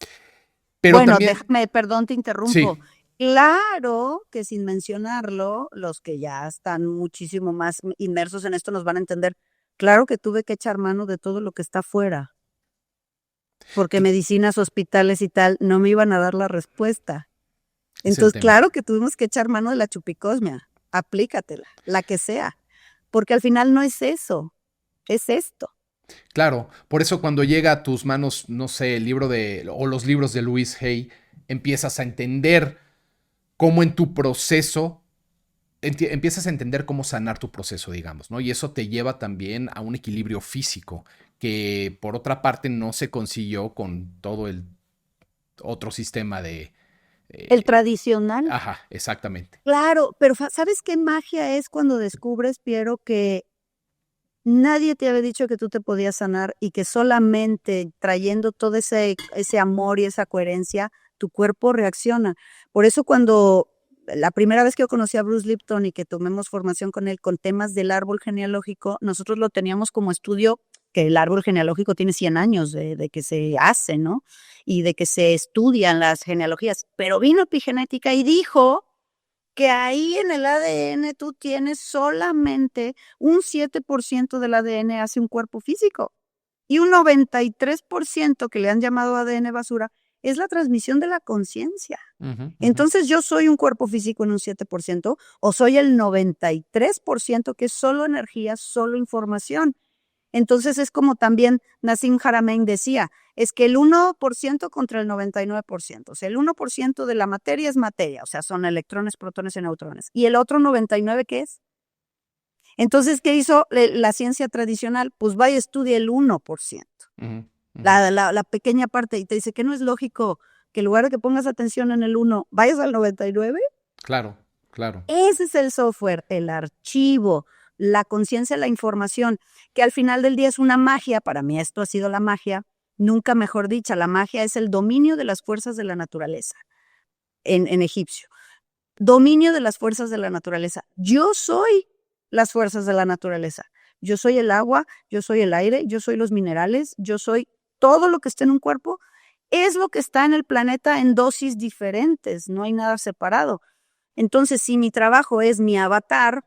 Pero bueno, también, déjame, perdón, te interrumpo. sí, Claro que sin mencionarlo, los que ya están muchísimo más inmersos en esto nos van a entender. Claro que tuve que echar mano de todo lo que está afuera, porque medicinas, hospitales y tal no me iban a dar la respuesta. es el Entonces, tema. claro que tuvimos que echar mano de la chupicosmia, aplícatela, la que sea, porque al final no es eso, es esto. Claro, por eso cuando llega a tus manos, no sé, el libro o los libros de Louise Hay, empiezas a entender cómo en tu proceso, empiezas a entender cómo sanar tu proceso, digamos, ¿no? Y eso te lleva también a un equilibrio físico, que por otra parte no se consiguió con todo el otro sistema de... El tradicional. Ajá, exactamente. Claro, pero ¿sabes qué magia es cuando descubres, Piero, que nadie te había dicho que tú te podías sanar y que solamente trayendo todo ese amor y esa coherencia, tu cuerpo reacciona? Por eso cuando la primera vez que yo conocí a Bruce Lipton y que tomemos formación con él con temas del árbol genealógico, nosotros lo teníamos como estudio, que el árbol genealógico tiene 100 años de que se hace, ¿no? Y de que se estudian las genealogías. Pero vino epigenética y dijo que ahí en el ADN tú tienes solamente un 7% del ADN hace un cuerpo físico y un 93% que le han llamado ADN basura es la transmisión de la conciencia. Ujú, ujú. Entonces yo soy un cuerpo físico en un 7% o soy el 93% que es solo energía, solo información. Entonces es como también Nassim Haramein decía, es que el 1% contra el 99%. O sea, el 1% de la materia es materia, o sea, son electrones, protones y neutrones. ¿Y el otro 99 qué es? Entonces, ¿qué hizo la ciencia tradicional? Pues vaya, estudia el 1%, Ujú, ujú. la pequeña parte, y te dice que no es lógico que en lugar de que pongas atención en el 1, vayas al 99. Claro, claro. Ese es el software, el archivo, la conciencia, la información, que al final del día es una magia. Para mí esto ha sido la magia, nunca mejor dicha. La magia es el dominio de las fuerzas de la naturaleza, en egipcio. Dominio de las fuerzas de la naturaleza. Yo soy las fuerzas de la naturaleza. Yo soy el agua, yo soy el aire, yo soy los minerales, yo soy todo lo que está en un cuerpo. Es lo que está en el planeta en dosis diferentes, no hay nada separado. Entonces, si mi trabajo es mi avatar,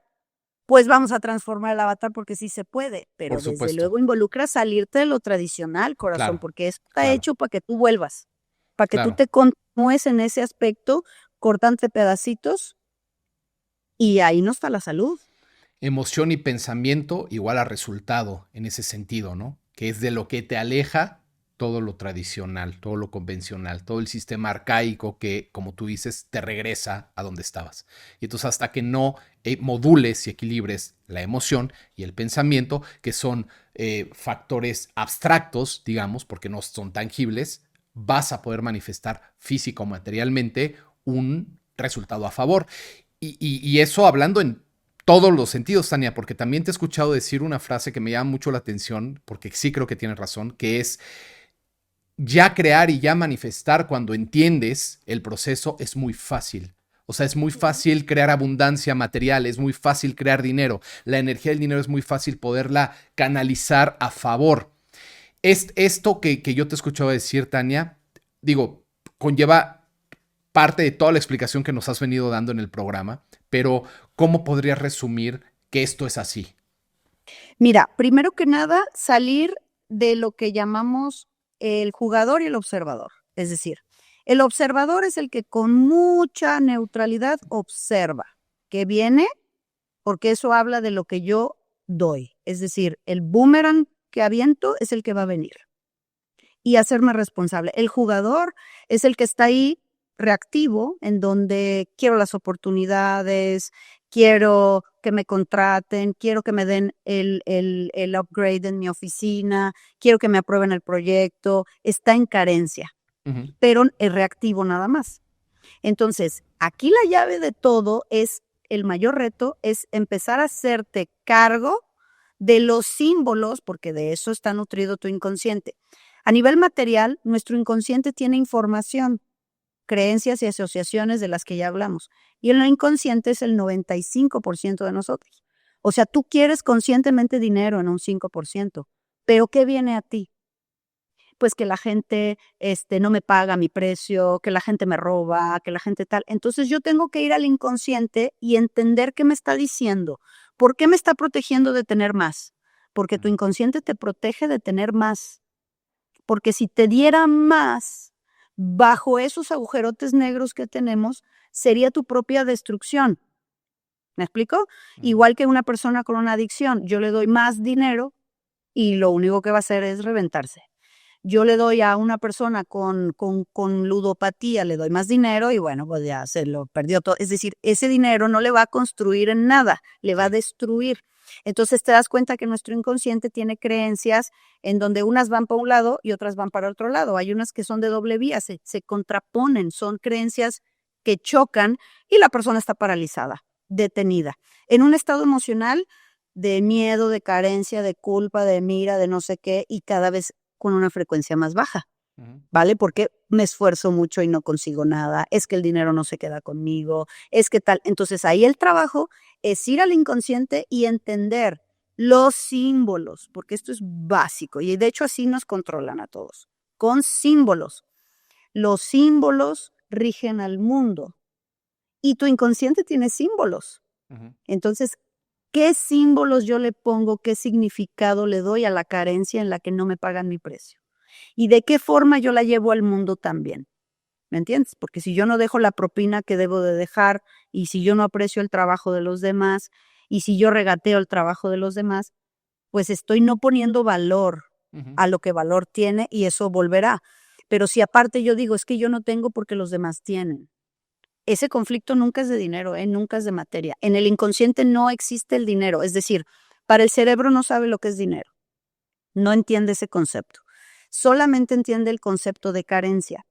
pues vamos a transformar el avatar porque sí se puede, Por pero desde supuesto. luego involucra salirte de lo tradicional, corazón, Claro, porque eso está claro, hecho para que tú vuelvas, para que tú claro. te continúes en ese aspecto, cortante pedacitos, y ahí no está la salud. Emoción y pensamiento igual a resultado en ese sentido, ¿no? Que es de lo que te aleja todo lo tradicional, todo lo convencional, todo el sistema arcaico que, como tú dices, te regresa a donde estabas. Y entonces hasta que no modules y equilibres la emoción y el pensamiento, que son factores abstractos, digamos, porque no son tangibles, vas a poder manifestar físico o materialmente un resultado a favor. Y eso hablando en todos los sentidos, Tania, porque también te he escuchado decir una frase que me llama mucho la atención, porque sí creo que tienes razón, que es ya crear y ya manifestar cuando entiendes el proceso es muy fácil. O sea, es muy fácil crear abundancia material, es muy fácil crear dinero. La energía del dinero es muy fácil poderla canalizar a favor. Esto que yo te escuchaba decir, Tania, digo, conlleva parte de toda la explicación que nos has venido dando en el programa, pero ¿cómo podrías resumir que esto es así? Mira, primero que nada, salir de lo que llamamos el jugador y el observador. Es decir, el observador es el que con mucha neutralidad observa que viene, porque eso habla de lo que yo doy. Es decir, el boomerang que aviento es el que va a venir y hacerme responsable. El jugador es el que está ahí reactivo, en donde quiero las oportunidades, quiero que me contraten, quiero que me den el upgrade en mi oficina, quiero que me aprueben el proyecto, está en carencia, pero es reactivo nada más. Entonces, aquí la llave de todo es, el mayor reto es empezar a hacerte cargo de los símbolos, porque de eso está nutrido tu inconsciente. A nivel material, nuestro inconsciente tiene información, creencias y asociaciones de las que ya hablamos. Y el inconsciente es el 95% de nosotros. O sea, tú quieres conscientemente dinero en un 5%, pero ¿qué viene a ti? Pues que la gente no me paga mi precio, que la gente me roba, que la gente tal. Entonces yo tengo que ir al inconsciente y entender qué me está diciendo. ¿Por qué me está protegiendo de tener más? Porque tu inconsciente te protege de tener más. Porque si te diera más, bajo esos agujerotes negros que tenemos, sería tu propia destrucción. ¿Me explico? Igual que una persona con una adicción, yo le doy más dinero y lo único que va a hacer es reventarse. Yo le doy a una persona con ludopatía, le doy más dinero y bueno, pues ya se lo perdió todo. Es decir, ese dinero no le va a construir en nada, le va a destruir. Entonces te das cuenta que nuestro inconsciente tiene creencias en donde unas van para un lado y otras van para otro lado. Hay unas que son de doble vía, se contraponen, son creencias que chocan y la persona está paralizada, detenida, en un estado emocional de miedo, de carencia, de culpa, de mira, de no sé qué, y cada vez con una frecuencia más baja, ¿vale? Porque me esfuerzo mucho y no consigo nada, es que el dinero no se queda conmigo, es que tal. Entonces ahí el trabajo es ir al inconsciente y entender los símbolos, porque esto es básico y de hecho así nos controlan a todos, con símbolos. Los símbolos rigen al mundo y tu inconsciente tiene símbolos. Entonces, ¿qué símbolos yo le pongo? ¿Qué significado le doy a la carencia en la que no me pagan mi precio? ¿Y de qué forma yo la llevo al mundo también? ¿Me entiendes? Porque si yo no dejo la propina que debo de dejar, y si yo no aprecio el trabajo de los demás, y si yo regateo el trabajo de los demás, pues estoy no poniendo valor a lo que valor tiene y eso volverá. Pero si aparte yo digo, es que yo no tengo porque los demás tienen. Ese conflicto nunca es de dinero, nunca es de materia. En el inconsciente no existe el dinero, es decir, para el cerebro no sabe lo que es dinero, no entiende ese concepto, solamente entiende el concepto de carencia.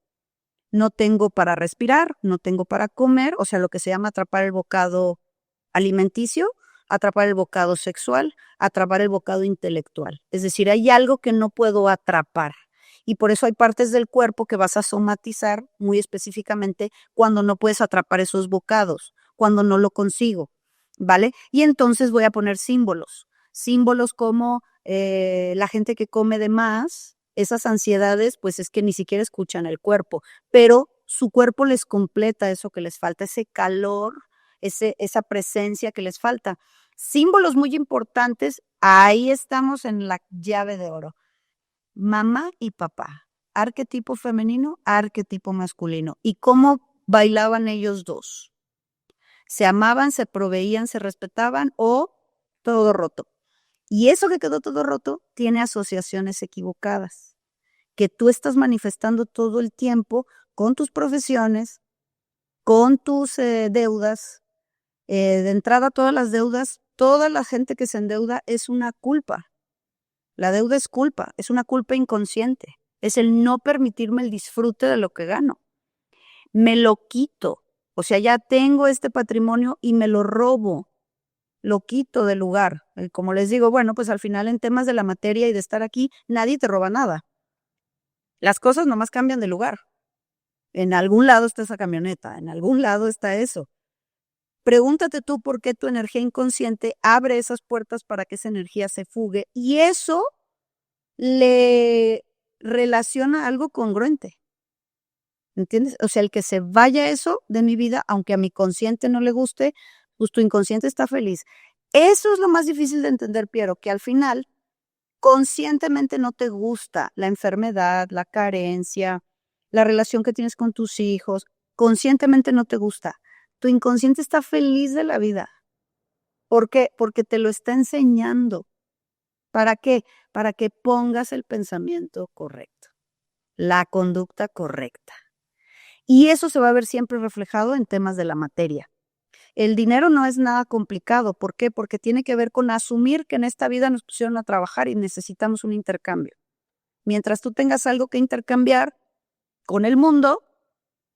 No tengo para respirar, no tengo para comer, o sea, lo que se llama atrapar el bocado alimenticio, atrapar el bocado sexual, atrapar el bocado intelectual. Es decir, hay algo que no puedo atrapar. Y por eso hay partes del cuerpo que vas a somatizar muy específicamente cuando no puedes atrapar esos bocados, cuando no lo consigo, ¿vale? Y entonces voy a poner símbolos. Símbolos como la gente que come de más, esas ansiedades, pues es que ni siquiera escuchan el cuerpo, pero su cuerpo les completa eso que les falta, ese calor, esa presencia que les falta. Símbolos muy importantes, ahí estamos en la llave de oro. Mamá y papá, arquetipo femenino, arquetipo masculino. ¿Y cómo bailaban ellos dos? ¿Se amaban, se proveían, se respetaban o todo roto? Y eso que quedó todo roto tiene asociaciones equivocadas. que tú estás manifestando todo el tiempo con tus profesiones, con tus deudas. De entrada, todas las deudas, toda la gente que se endeuda es una culpa. La deuda es una culpa inconsciente. Es el no permitirme el disfrute de lo que gano. Me lo quito. O sea, ya tengo este patrimonio y me lo robo. Lo quito del lugar. Como les digo, bueno, pues al final en temas de la materia y de estar aquí, nadie te roba nada. Las cosas nomás cambian de lugar. En algún lado está esa camioneta, en algún lado está eso. Pregúntate tú por qué tu energía inconsciente abre esas puertas para que esa energía se fugue y eso le relaciona algo congruente. ¿Entiendes? O sea, el que se vaya eso de mi vida, aunque a mi consciente no le guste, pues tu inconsciente está feliz. Eso es lo más difícil de entender, Piero, que al final conscientemente no te gusta la enfermedad, la carencia, la relación que tienes con tus hijos, conscientemente no te gusta. Tu inconsciente está feliz de la vida. ¿Por qué? Porque te lo está enseñando. ¿Para qué? Para que pongas el pensamiento correcto, la conducta correcta. Y eso se va a ver siempre reflejado en temas de la materia. El dinero no es nada complicado. ¿Por qué? Porque tiene que ver con asumir que en esta vida nos pusieron a trabajar y necesitamos un intercambio. Mientras tú tengas algo que intercambiar con el mundo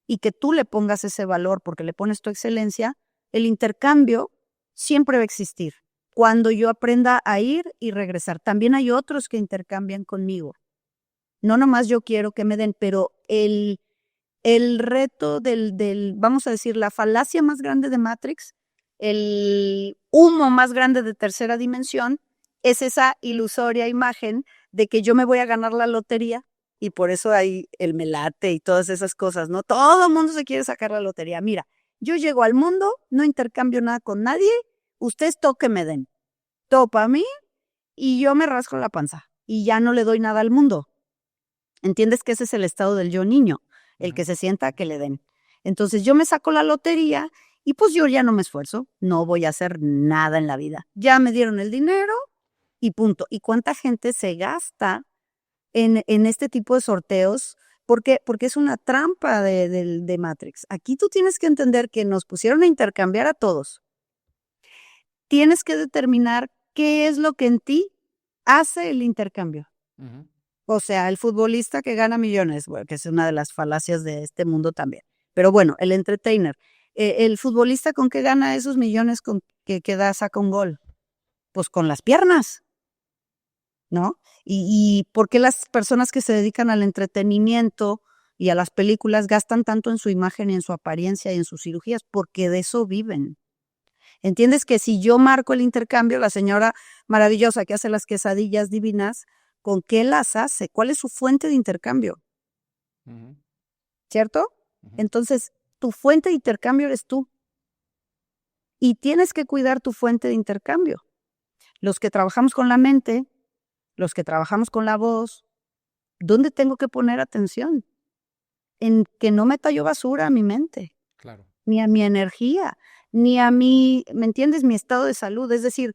y que tú le pongas ese valor porque le pones tu excelencia, el intercambio siempre va a existir. Cuando yo aprenda a ir y regresar, también hay otros que intercambian conmigo. No nomás yo quiero que me den, pero el reto vamos a decir, la falacia más grande de Matrix, el humo más grande de tercera dimensión, es esa ilusoria imagen de que yo me voy a ganar la lotería y por eso hay el melate y todas esas cosas, ¿no? Todo el mundo se quiere sacar la lotería. Mira, yo llego al mundo, no intercambio nada con nadie, ustedes todo que me den, todo para mí y yo me rasco la panza y ya no le doy nada al mundo. ¿Entiendes que ese es el estado del yo niño? El que se sienta a que le den. Entonces yo me saco la lotería y pues yo ya no me esfuerzo, no voy a hacer nada en la vida. Ya me dieron el dinero y punto. ¿Y cuánta gente se gasta en este tipo de sorteos? ¿Por qué? Porque es una trampa de Matrix. Aquí tú tienes que entender que nos pusieron a intercambiar a todos. Tienes que determinar qué es lo que en ti hace el intercambio. Uh-huh. O sea, el futbolista que gana millones, bueno, que es una de las falacias de este mundo también. Pero bueno, el entertainer, el futbolista con que gana esos millones saca un gol, pues con las piernas, ¿no? Y ¿por qué las personas que se dedican al entretenimiento y a las películas gastan tanto en su imagen y en su apariencia y en sus cirugías? Porque de eso viven. ¿Entiendes que si yo marco el intercambio, la señora maravillosa que hace las quesadillas divinas, ¿con qué las hace? ¿Cuál es su fuente de intercambio? Uh-huh. ¿Cierto? Uh-huh. Entonces, tu fuente de intercambio eres tú. Y tienes que cuidar tu fuente de intercambio. Los que trabajamos con la mente, los que trabajamos con la voz, ¿dónde tengo que poner atención? En que no meta yo basura a mi mente. Claro. Ni a mi energía, ni a mi, ¿me entiendes? Mi estado de salud. Es decir,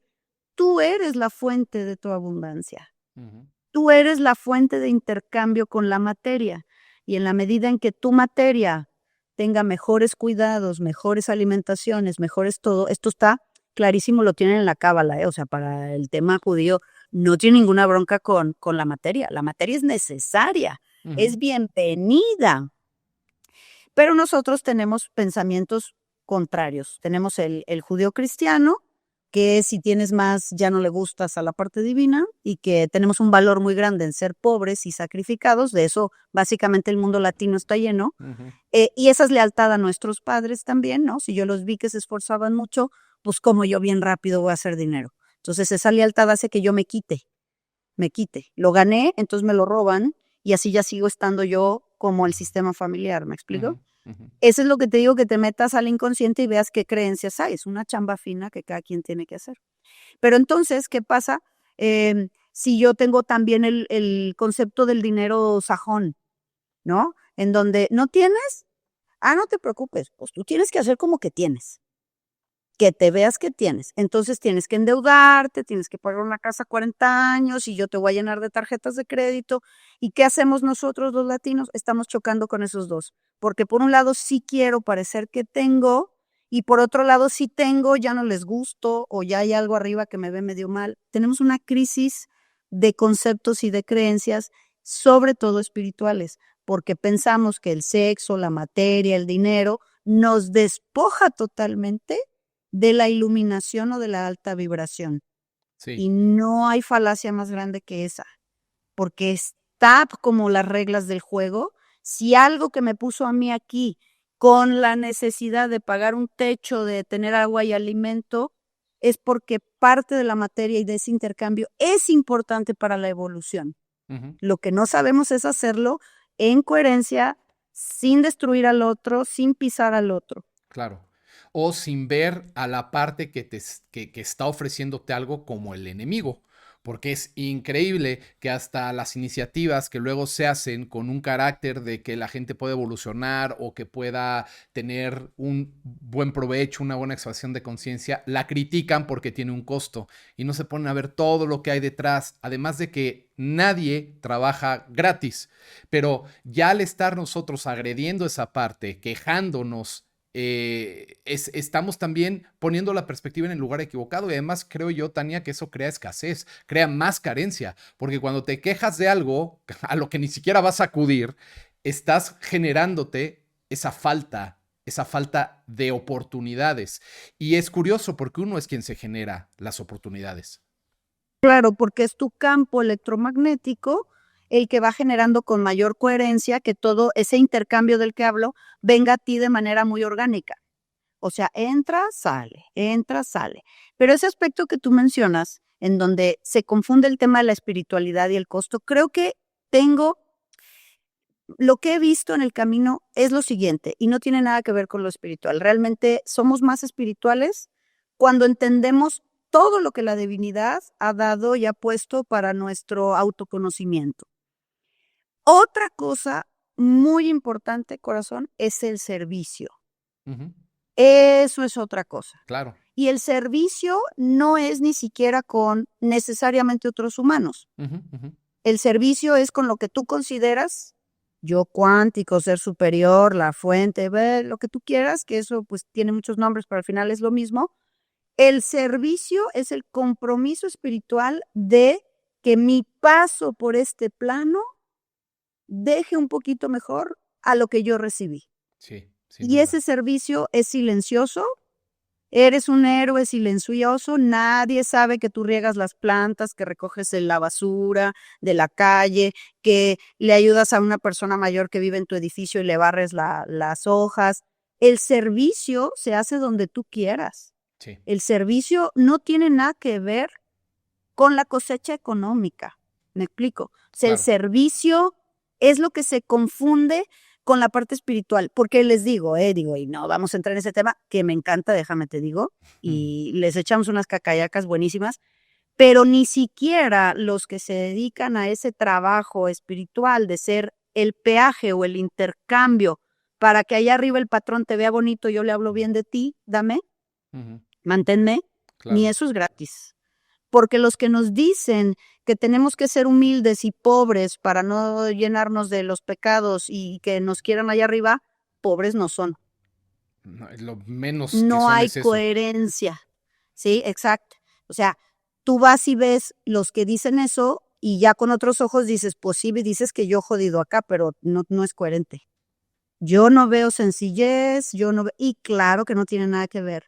tú eres la fuente de tu abundancia. Uh-huh. Tú eres la fuente de intercambio con la materia y en la medida en que tu materia tenga mejores cuidados, mejores alimentaciones, mejores todo, esto está clarísimo, lo tienen en la cábala, o sea, para el tema judío no tiene ninguna bronca con la materia es necesaria, uh-huh. Es bienvenida, pero nosotros tenemos pensamientos contrarios, tenemos el judío cristiano, que si tienes más ya no le gustas a la parte divina y que tenemos un valor muy grande en ser pobres y sacrificados, de eso básicamente el mundo latino está lleno, uh-huh. Y esa es lealtad a nuestros padres también, ¿no? Si yo los vi que se esforzaban mucho, pues como yo bien rápido voy a hacer dinero. Entonces esa lealtad hace que yo me quite, lo gané, entonces me lo roban y así ya sigo estando yo como el sistema familiar, ¿me explico? Uh-huh. Uh-huh. Eso es lo que te digo, que te metas al inconsciente y veas qué creencias hay. Es una chamba fina que cada quien tiene que hacer. Pero entonces, ¿qué pasa? Si yo tengo también el concepto del dinero sajón, ¿no? En donde no tienes, no te preocupes, pues tú tienes que hacer como que tienes. que te veas que tienes. Entonces tienes que endeudarte, tienes que pagar una casa a 40 años y yo te voy a llenar de tarjetas de crédito. ¿Y qué hacemos nosotros los latinos? Estamos chocando con esos dos. Porque por un lado sí quiero parecer que tengo y por otro lado sí tengo, ya no les gusto o ya hay algo arriba que me ve medio mal. Tenemos una crisis de conceptos y de creencias, sobre todo espirituales, porque pensamos que el sexo, la materia, el dinero nos despoja totalmente de la iluminación o de la alta vibración. Sí. Y no hay falacia más grande que esa, porque está como las reglas del juego. Si algo que me puso a mí aquí con la necesidad de pagar un techo, de tener agua y alimento, es porque parte de la materia y de ese intercambio es importante para la evolución. Ujú. Lo que no sabemos es hacerlo en coherencia, sin destruir al otro, sin pisar al otro. Claro. O sin ver a la parte que está ofreciéndote algo como el enemigo. Porque es increíble que hasta las iniciativas que luego se hacen con un carácter de que la gente puede evolucionar o que pueda tener un buen provecho, una buena expansión de conciencia, la critican porque tiene un costo y no se ponen a ver todo lo que hay detrás. Además de que nadie trabaja gratis, pero ya al estar nosotros agrediendo esa parte, quejándonos, estamos también poniendo la perspectiva en el lugar equivocado y además creo yo, Tania, que eso crea escasez, crea más carencia, porque cuando te quejas de algo a lo que ni siquiera vas a acudir, estás generándote esa falta de oportunidades. Y es curioso porque uno es quien se genera las oportunidades. Claro, porque es tu campo electromagnético el que va generando con mayor coherencia que todo ese intercambio del que hablo venga a ti de manera muy orgánica. O sea, entra, sale. Pero ese aspecto que tú mencionas, en donde se confunde el tema de la espiritualidad y el costo, creo que lo que he visto en el camino es lo siguiente, y no tiene nada que ver con lo espiritual. Realmente somos más espirituales cuando entendemos todo lo que la divinidad ha dado y ha puesto para nuestro autoconocimiento. Otra cosa muy importante, corazón, es el servicio. Ujú. Eso es otra cosa. Claro. Y el servicio no es ni siquiera con necesariamente otros humanos. Ujú, ujú. El servicio es con lo que tú consideras, yo cuántico, ser superior, la fuente, lo que tú quieras, que eso pues tiene muchos nombres, pero al final es lo mismo. El servicio es el compromiso espiritual de que mi paso por este plano deje un poquito mejor a lo que yo recibí. Sí, sin Y duda. ese servicio es silencioso. Eres un héroe silencioso, nadie sabe que tú riegas las plantas, que recoges la basura de la calle, que le ayudas a una persona mayor que vive en tu edificio y le barres las hojas. El servicio se hace donde tú quieras. Sí. El servicio no tiene nada que ver con la cosecha económica. ¿Me explico? O sea, el Claro. servicio es lo que se confunde con la parte espiritual, porque les digo, y no vamos a entrar en ese tema, que me encanta, déjame te digo, y les echamos unas cacayacas buenísimas, pero ni siquiera los que se dedican a ese trabajo espiritual de ser el peaje o el intercambio para que allá arriba el patrón te vea bonito, yo le hablo bien de ti, dame, Ujú. manténme, ni Claro. eso es gratis. Porque los que nos dicen que tenemos que ser humildes y pobres para no llenarnos de los pecados y que nos quieran allá arriba, pobres no son. No, lo menos que No son hay es eso. coherencia. Sí, exacto. O sea, tú vas y ves los que dicen eso y ya con otros ojos dices, pues sí, dices que yo jodido acá, pero no es coherente. Yo no veo sencillez, y claro que no tiene nada que ver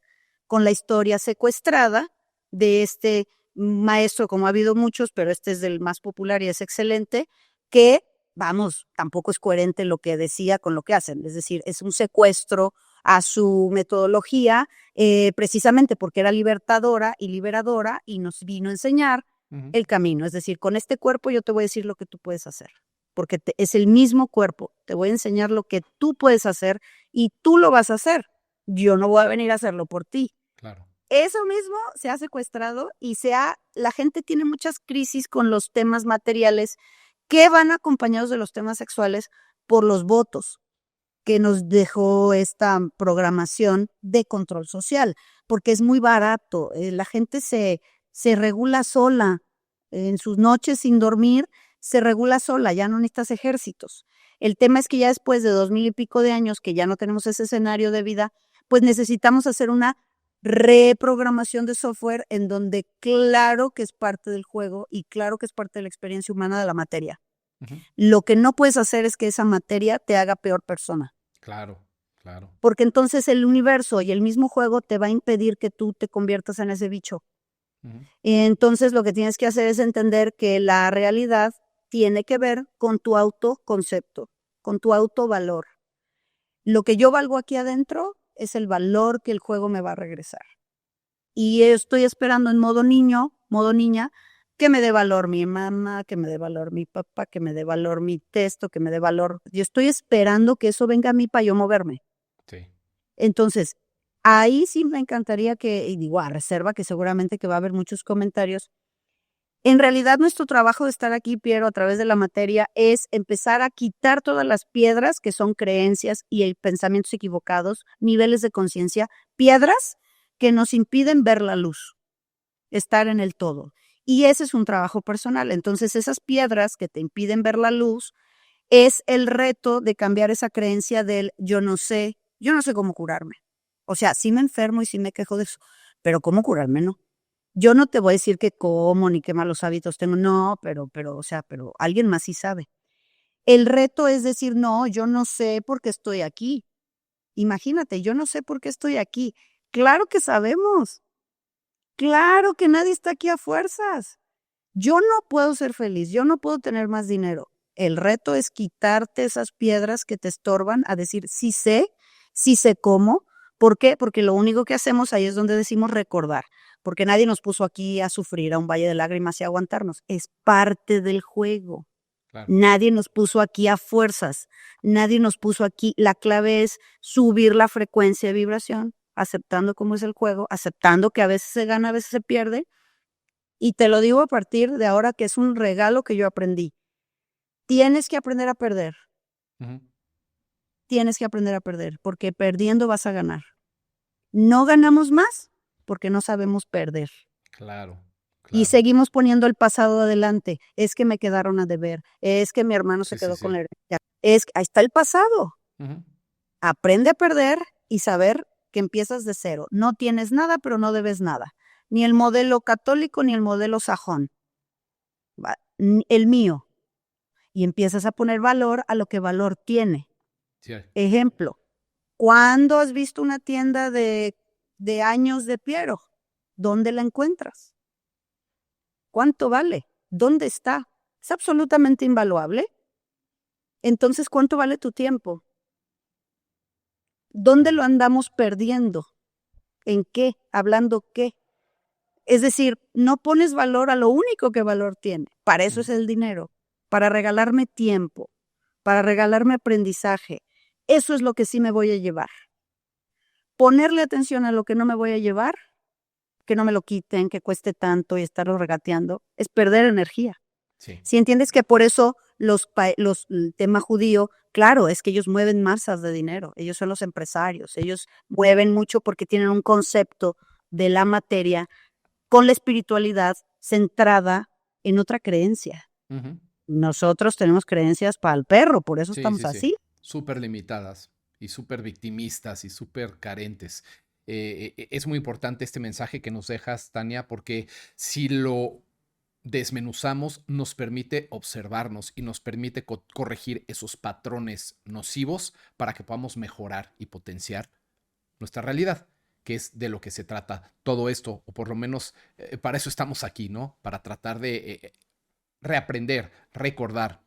con la historia secuestrada de este maestro, como ha habido muchos, pero este es del más popular y es excelente, que, vamos, tampoco es coherente lo que decía con lo que hacen. Es decir, es un secuestro a su metodología, precisamente porque era libertadora y liberadora y nos vino a enseñar Ujú. el camino. Es decir, con este cuerpo yo te voy a decir lo que tú puedes hacer porque es el mismo cuerpo. Te voy a enseñar lo que tú puedes hacer y tú lo vas a hacer. Yo no voy a venir a hacerlo por ti. Claro. Eso mismo se ha secuestrado y la gente tiene muchas crisis con los temas materiales que van acompañados de los temas sexuales por los votos que nos dejó esta programación de control social, porque es muy barato. La gente se regula sola en sus noches sin dormir, se regula sola, ya no necesitas ejércitos. El tema es que ya después de 2000 y pico de años, que ya no tenemos ese escenario de vida, pues necesitamos hacer una reprogramación de software en donde claro que es parte del juego y claro que es parte de la experiencia humana de la materia. Ujú. Lo que no puedes hacer es que esa materia te haga peor persona, Claro, claro. porque entonces el universo y el mismo juego te va a impedir que tú te conviertas en ese bicho. Ujú. Entonces lo que tienes que hacer es entender que la realidad tiene que ver con tu autoconcepto, con tu autovalor. Lo que yo valgo aquí adentro es el valor que el juego me va a regresar. Y estoy esperando en modo niño, modo niña, que me dé valor mi mamá, que me dé valor mi papá, que me dé valor mi texto, que me dé valor. Yo estoy esperando que eso venga a mí para yo moverme. Sí. Entonces, ahí sí me encantaría que, y digo, a reserva que seguramente que va a haber muchos comentarios. En realidad, nuestro trabajo de estar aquí, Piero, a través de la materia, es empezar a quitar todas las piedras que son creencias y pensamientos equivocados, niveles de conciencia, piedras que nos impiden ver la luz, estar en el todo. Y ese es un trabajo personal. Entonces, esas piedras que te impiden ver la luz, es el reto de cambiar esa creencia del yo no sé cómo curarme. O sea, sí me enfermo y sí me quejo de eso, pero ¿cómo curarme? No. Yo no te voy a decir que cómo ni qué malos hábitos tengo, no, pero alguien más sí sabe. El reto es decir, no, yo no sé por qué estoy aquí. Imagínate, yo no sé por qué estoy aquí. Claro que sabemos. Claro que nadie está aquí a fuerzas. Yo no puedo ser feliz, yo no puedo tener más dinero. El reto es quitarte esas piedras que te estorban a decir, sí sé cómo. ¿Por qué? Porque lo único que hacemos ahí es donde decimos recordar, porque nadie nos puso aquí a sufrir a un valle de lágrimas y a aguantarnos. Es parte del juego. Claro. Nadie nos puso aquí a fuerzas, nadie nos puso aquí. La clave es subir la frecuencia de vibración, aceptando cómo es el juego, aceptando que a veces se gana, a veces se pierde. Y te lo digo a partir de ahora que es un regalo que yo aprendí. Tienes que aprender a perder. Ujú. Tienes que aprender a perder, porque perdiendo vas a ganar. No ganamos más porque no sabemos perder. Claro, Y claro. seguimos poniendo el pasado adelante. Es que me quedaron a deber. Es que mi hermano se Sí, sí, quedó con sí. la herencia. Ahí está el pasado. Ujú. Aprende a perder y saber que empiezas de cero. No tienes nada, pero no debes nada. Ni el modelo católico ni el modelo sajón. El mío. Y empiezas a poner valor a lo que valor tiene. Sí. Ejemplo, ¿cuándo has visto una tienda de años de Piero? ¿Dónde la encuentras? ¿Cuánto vale? ¿Dónde está? Es absolutamente invaluable. Entonces, ¿cuánto vale tu tiempo? ¿Dónde lo andamos perdiendo? ¿En qué? ¿Hablando qué? Es decir, no pones valor a lo único que valor tiene. Para eso es el dinero, para regalarme tiempo, para regalarme aprendizaje. Eso es lo que sí me voy a llevar. Ponerle atención a lo que no me voy a llevar, que no me lo quiten, que cueste tanto y estarlo regateando, es perder energía. Sí. Si entiendes que por eso el tema judío, claro, es que ellos mueven masas de dinero, ellos son los empresarios, ellos mueven mucho porque tienen un concepto de la materia con la espiritualidad centrada en otra creencia. Ujú. Nosotros tenemos creencias para el perro, por eso Sí, estamos sí, sí. así. Súper limitadas y súper victimistas y súper carentes. Es muy importante este mensaje que nos dejas, Tania, porque si lo desmenuzamos, nos permite observarnos y nos permite corregir esos patrones nocivos para que podamos mejorar y potenciar nuestra realidad, que es de lo que se trata todo esto, o por lo menos para eso estamos aquí, ¿no? Para tratar de reaprender, recordar,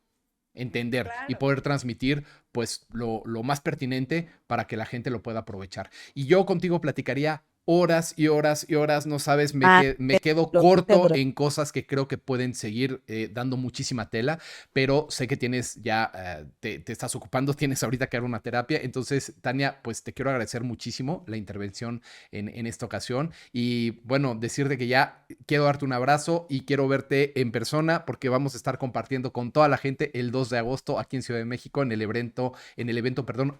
entender y Claro. poder transmitir pues lo más pertinente para que la gente lo pueda aprovechar. Y yo contigo platicaría horas y horas y horas, no sabes, Ah, me quedo corto en cosas que creo que pueden seguir dando muchísima tela, pero sé que tienes ya, te estás ocupando, tienes ahorita que dar una terapia, entonces Tania, pues te quiero agradecer muchísimo la intervención en esta ocasión y bueno, decirte que ya quiero darte un abrazo y quiero verte en persona porque vamos a estar compartiendo con toda la gente el 2 de agosto aquí en Ciudad de México en el evento,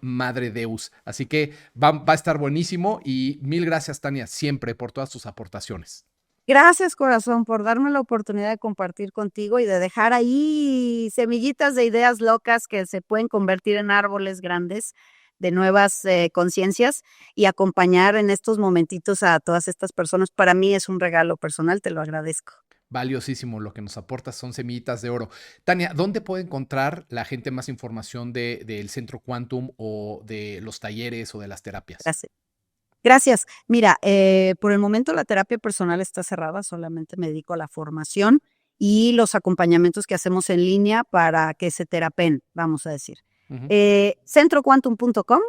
Madre Deus. Así que va a estar buenísimo y mil gracias gracias, Tania, siempre por todas tus aportaciones. Gracias, corazón, por darme la oportunidad de compartir contigo y de dejar ahí semillitas de ideas locas que se pueden convertir en árboles grandes de nuevas conciencias y acompañar en estos momentitos a todas estas personas. Para mí es un regalo personal, te lo agradezco. Valiosísimo lo que nos aportas, son semillitas de oro. Tania, ¿dónde puede encontrar la gente más información del Centro Quantum o de los talleres o de las terapias? Gracias. Gracias. Mira, por el momento la terapia personal está cerrada, solamente me dedico a la formación y los acompañamientos que hacemos en línea para que se terapen, vamos a decir. Ujú. Centroquantum.com,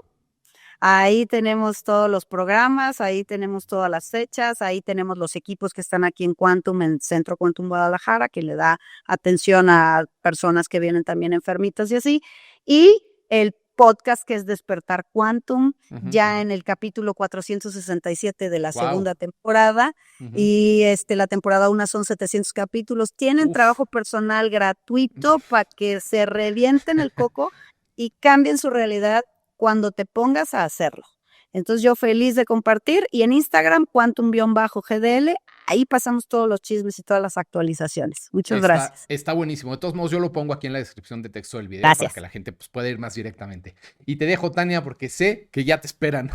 ahí tenemos todos los programas, ahí tenemos todas las fechas, ahí tenemos los equipos que están aquí en Quantum, en Centro Quantum Guadalajara, que le da atención a personas que vienen también enfermitas y así. Y el podcast que es Despertar Quantum, ya en el capítulo 467 de la segunda temporada, y la temporada 1 son 700 capítulos. Tienen trabajo personal gratuito para que se revienten el coco y cambien su realidad cuando te pongas a hacerlo. Entonces yo feliz de compartir, y en Instagram, Quantum_GDL, ahí pasamos todos los chismes y todas las actualizaciones. Muchas gracias. Está buenísimo. De todos modos, yo lo pongo aquí en la descripción de texto del video para que la gente pueda ir más directamente. Y te dejo, Tania, porque sé que ya te esperan.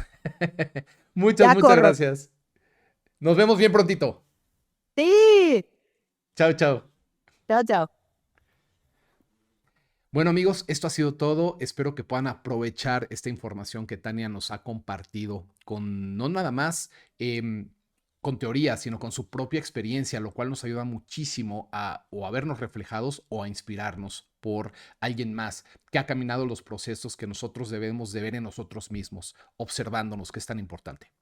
Muchas gracias. Nos vemos bien prontito. Sí. Chao, chao. Chao, chao. Bueno, amigos, esto ha sido todo. Espero que puedan aprovechar esta información que Tania nos ha compartido con no nada más con teoría, sino con su propia experiencia, lo cual nos ayuda muchísimo a vernos reflejados o a inspirarnos por alguien más que ha caminado los procesos que nosotros debemos de ver en nosotros mismos, observándonos, que es tan importante.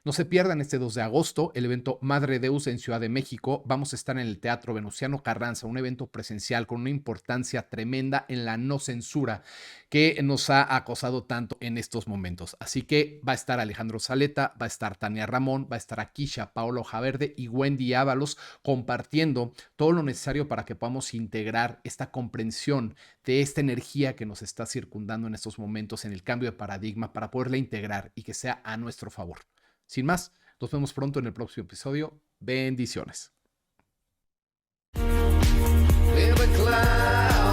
No se pierdan este 2 de agosto el evento Madre Deus en Ciudad de México. Vamos a estar en el Teatro Venustiano Carranza, un evento presencial con una importancia tremenda en la no censura que nos ha acosado tanto en estos momentos. Así que va a estar Alejandro Saleta, va a estar Tania Ramón, va a estar Akisha, Paola Hojaverde y Wendy Ábalos compartiendo todo lo necesario para que podamos integrar esta comprensión de esta energía que nos está circundando en estos momentos en el cambio de paradigma, para poderla integrar y que sea a nuestro favor. Sin más, nos vemos pronto en el próximo episodio. Bendiciones. In the cloud.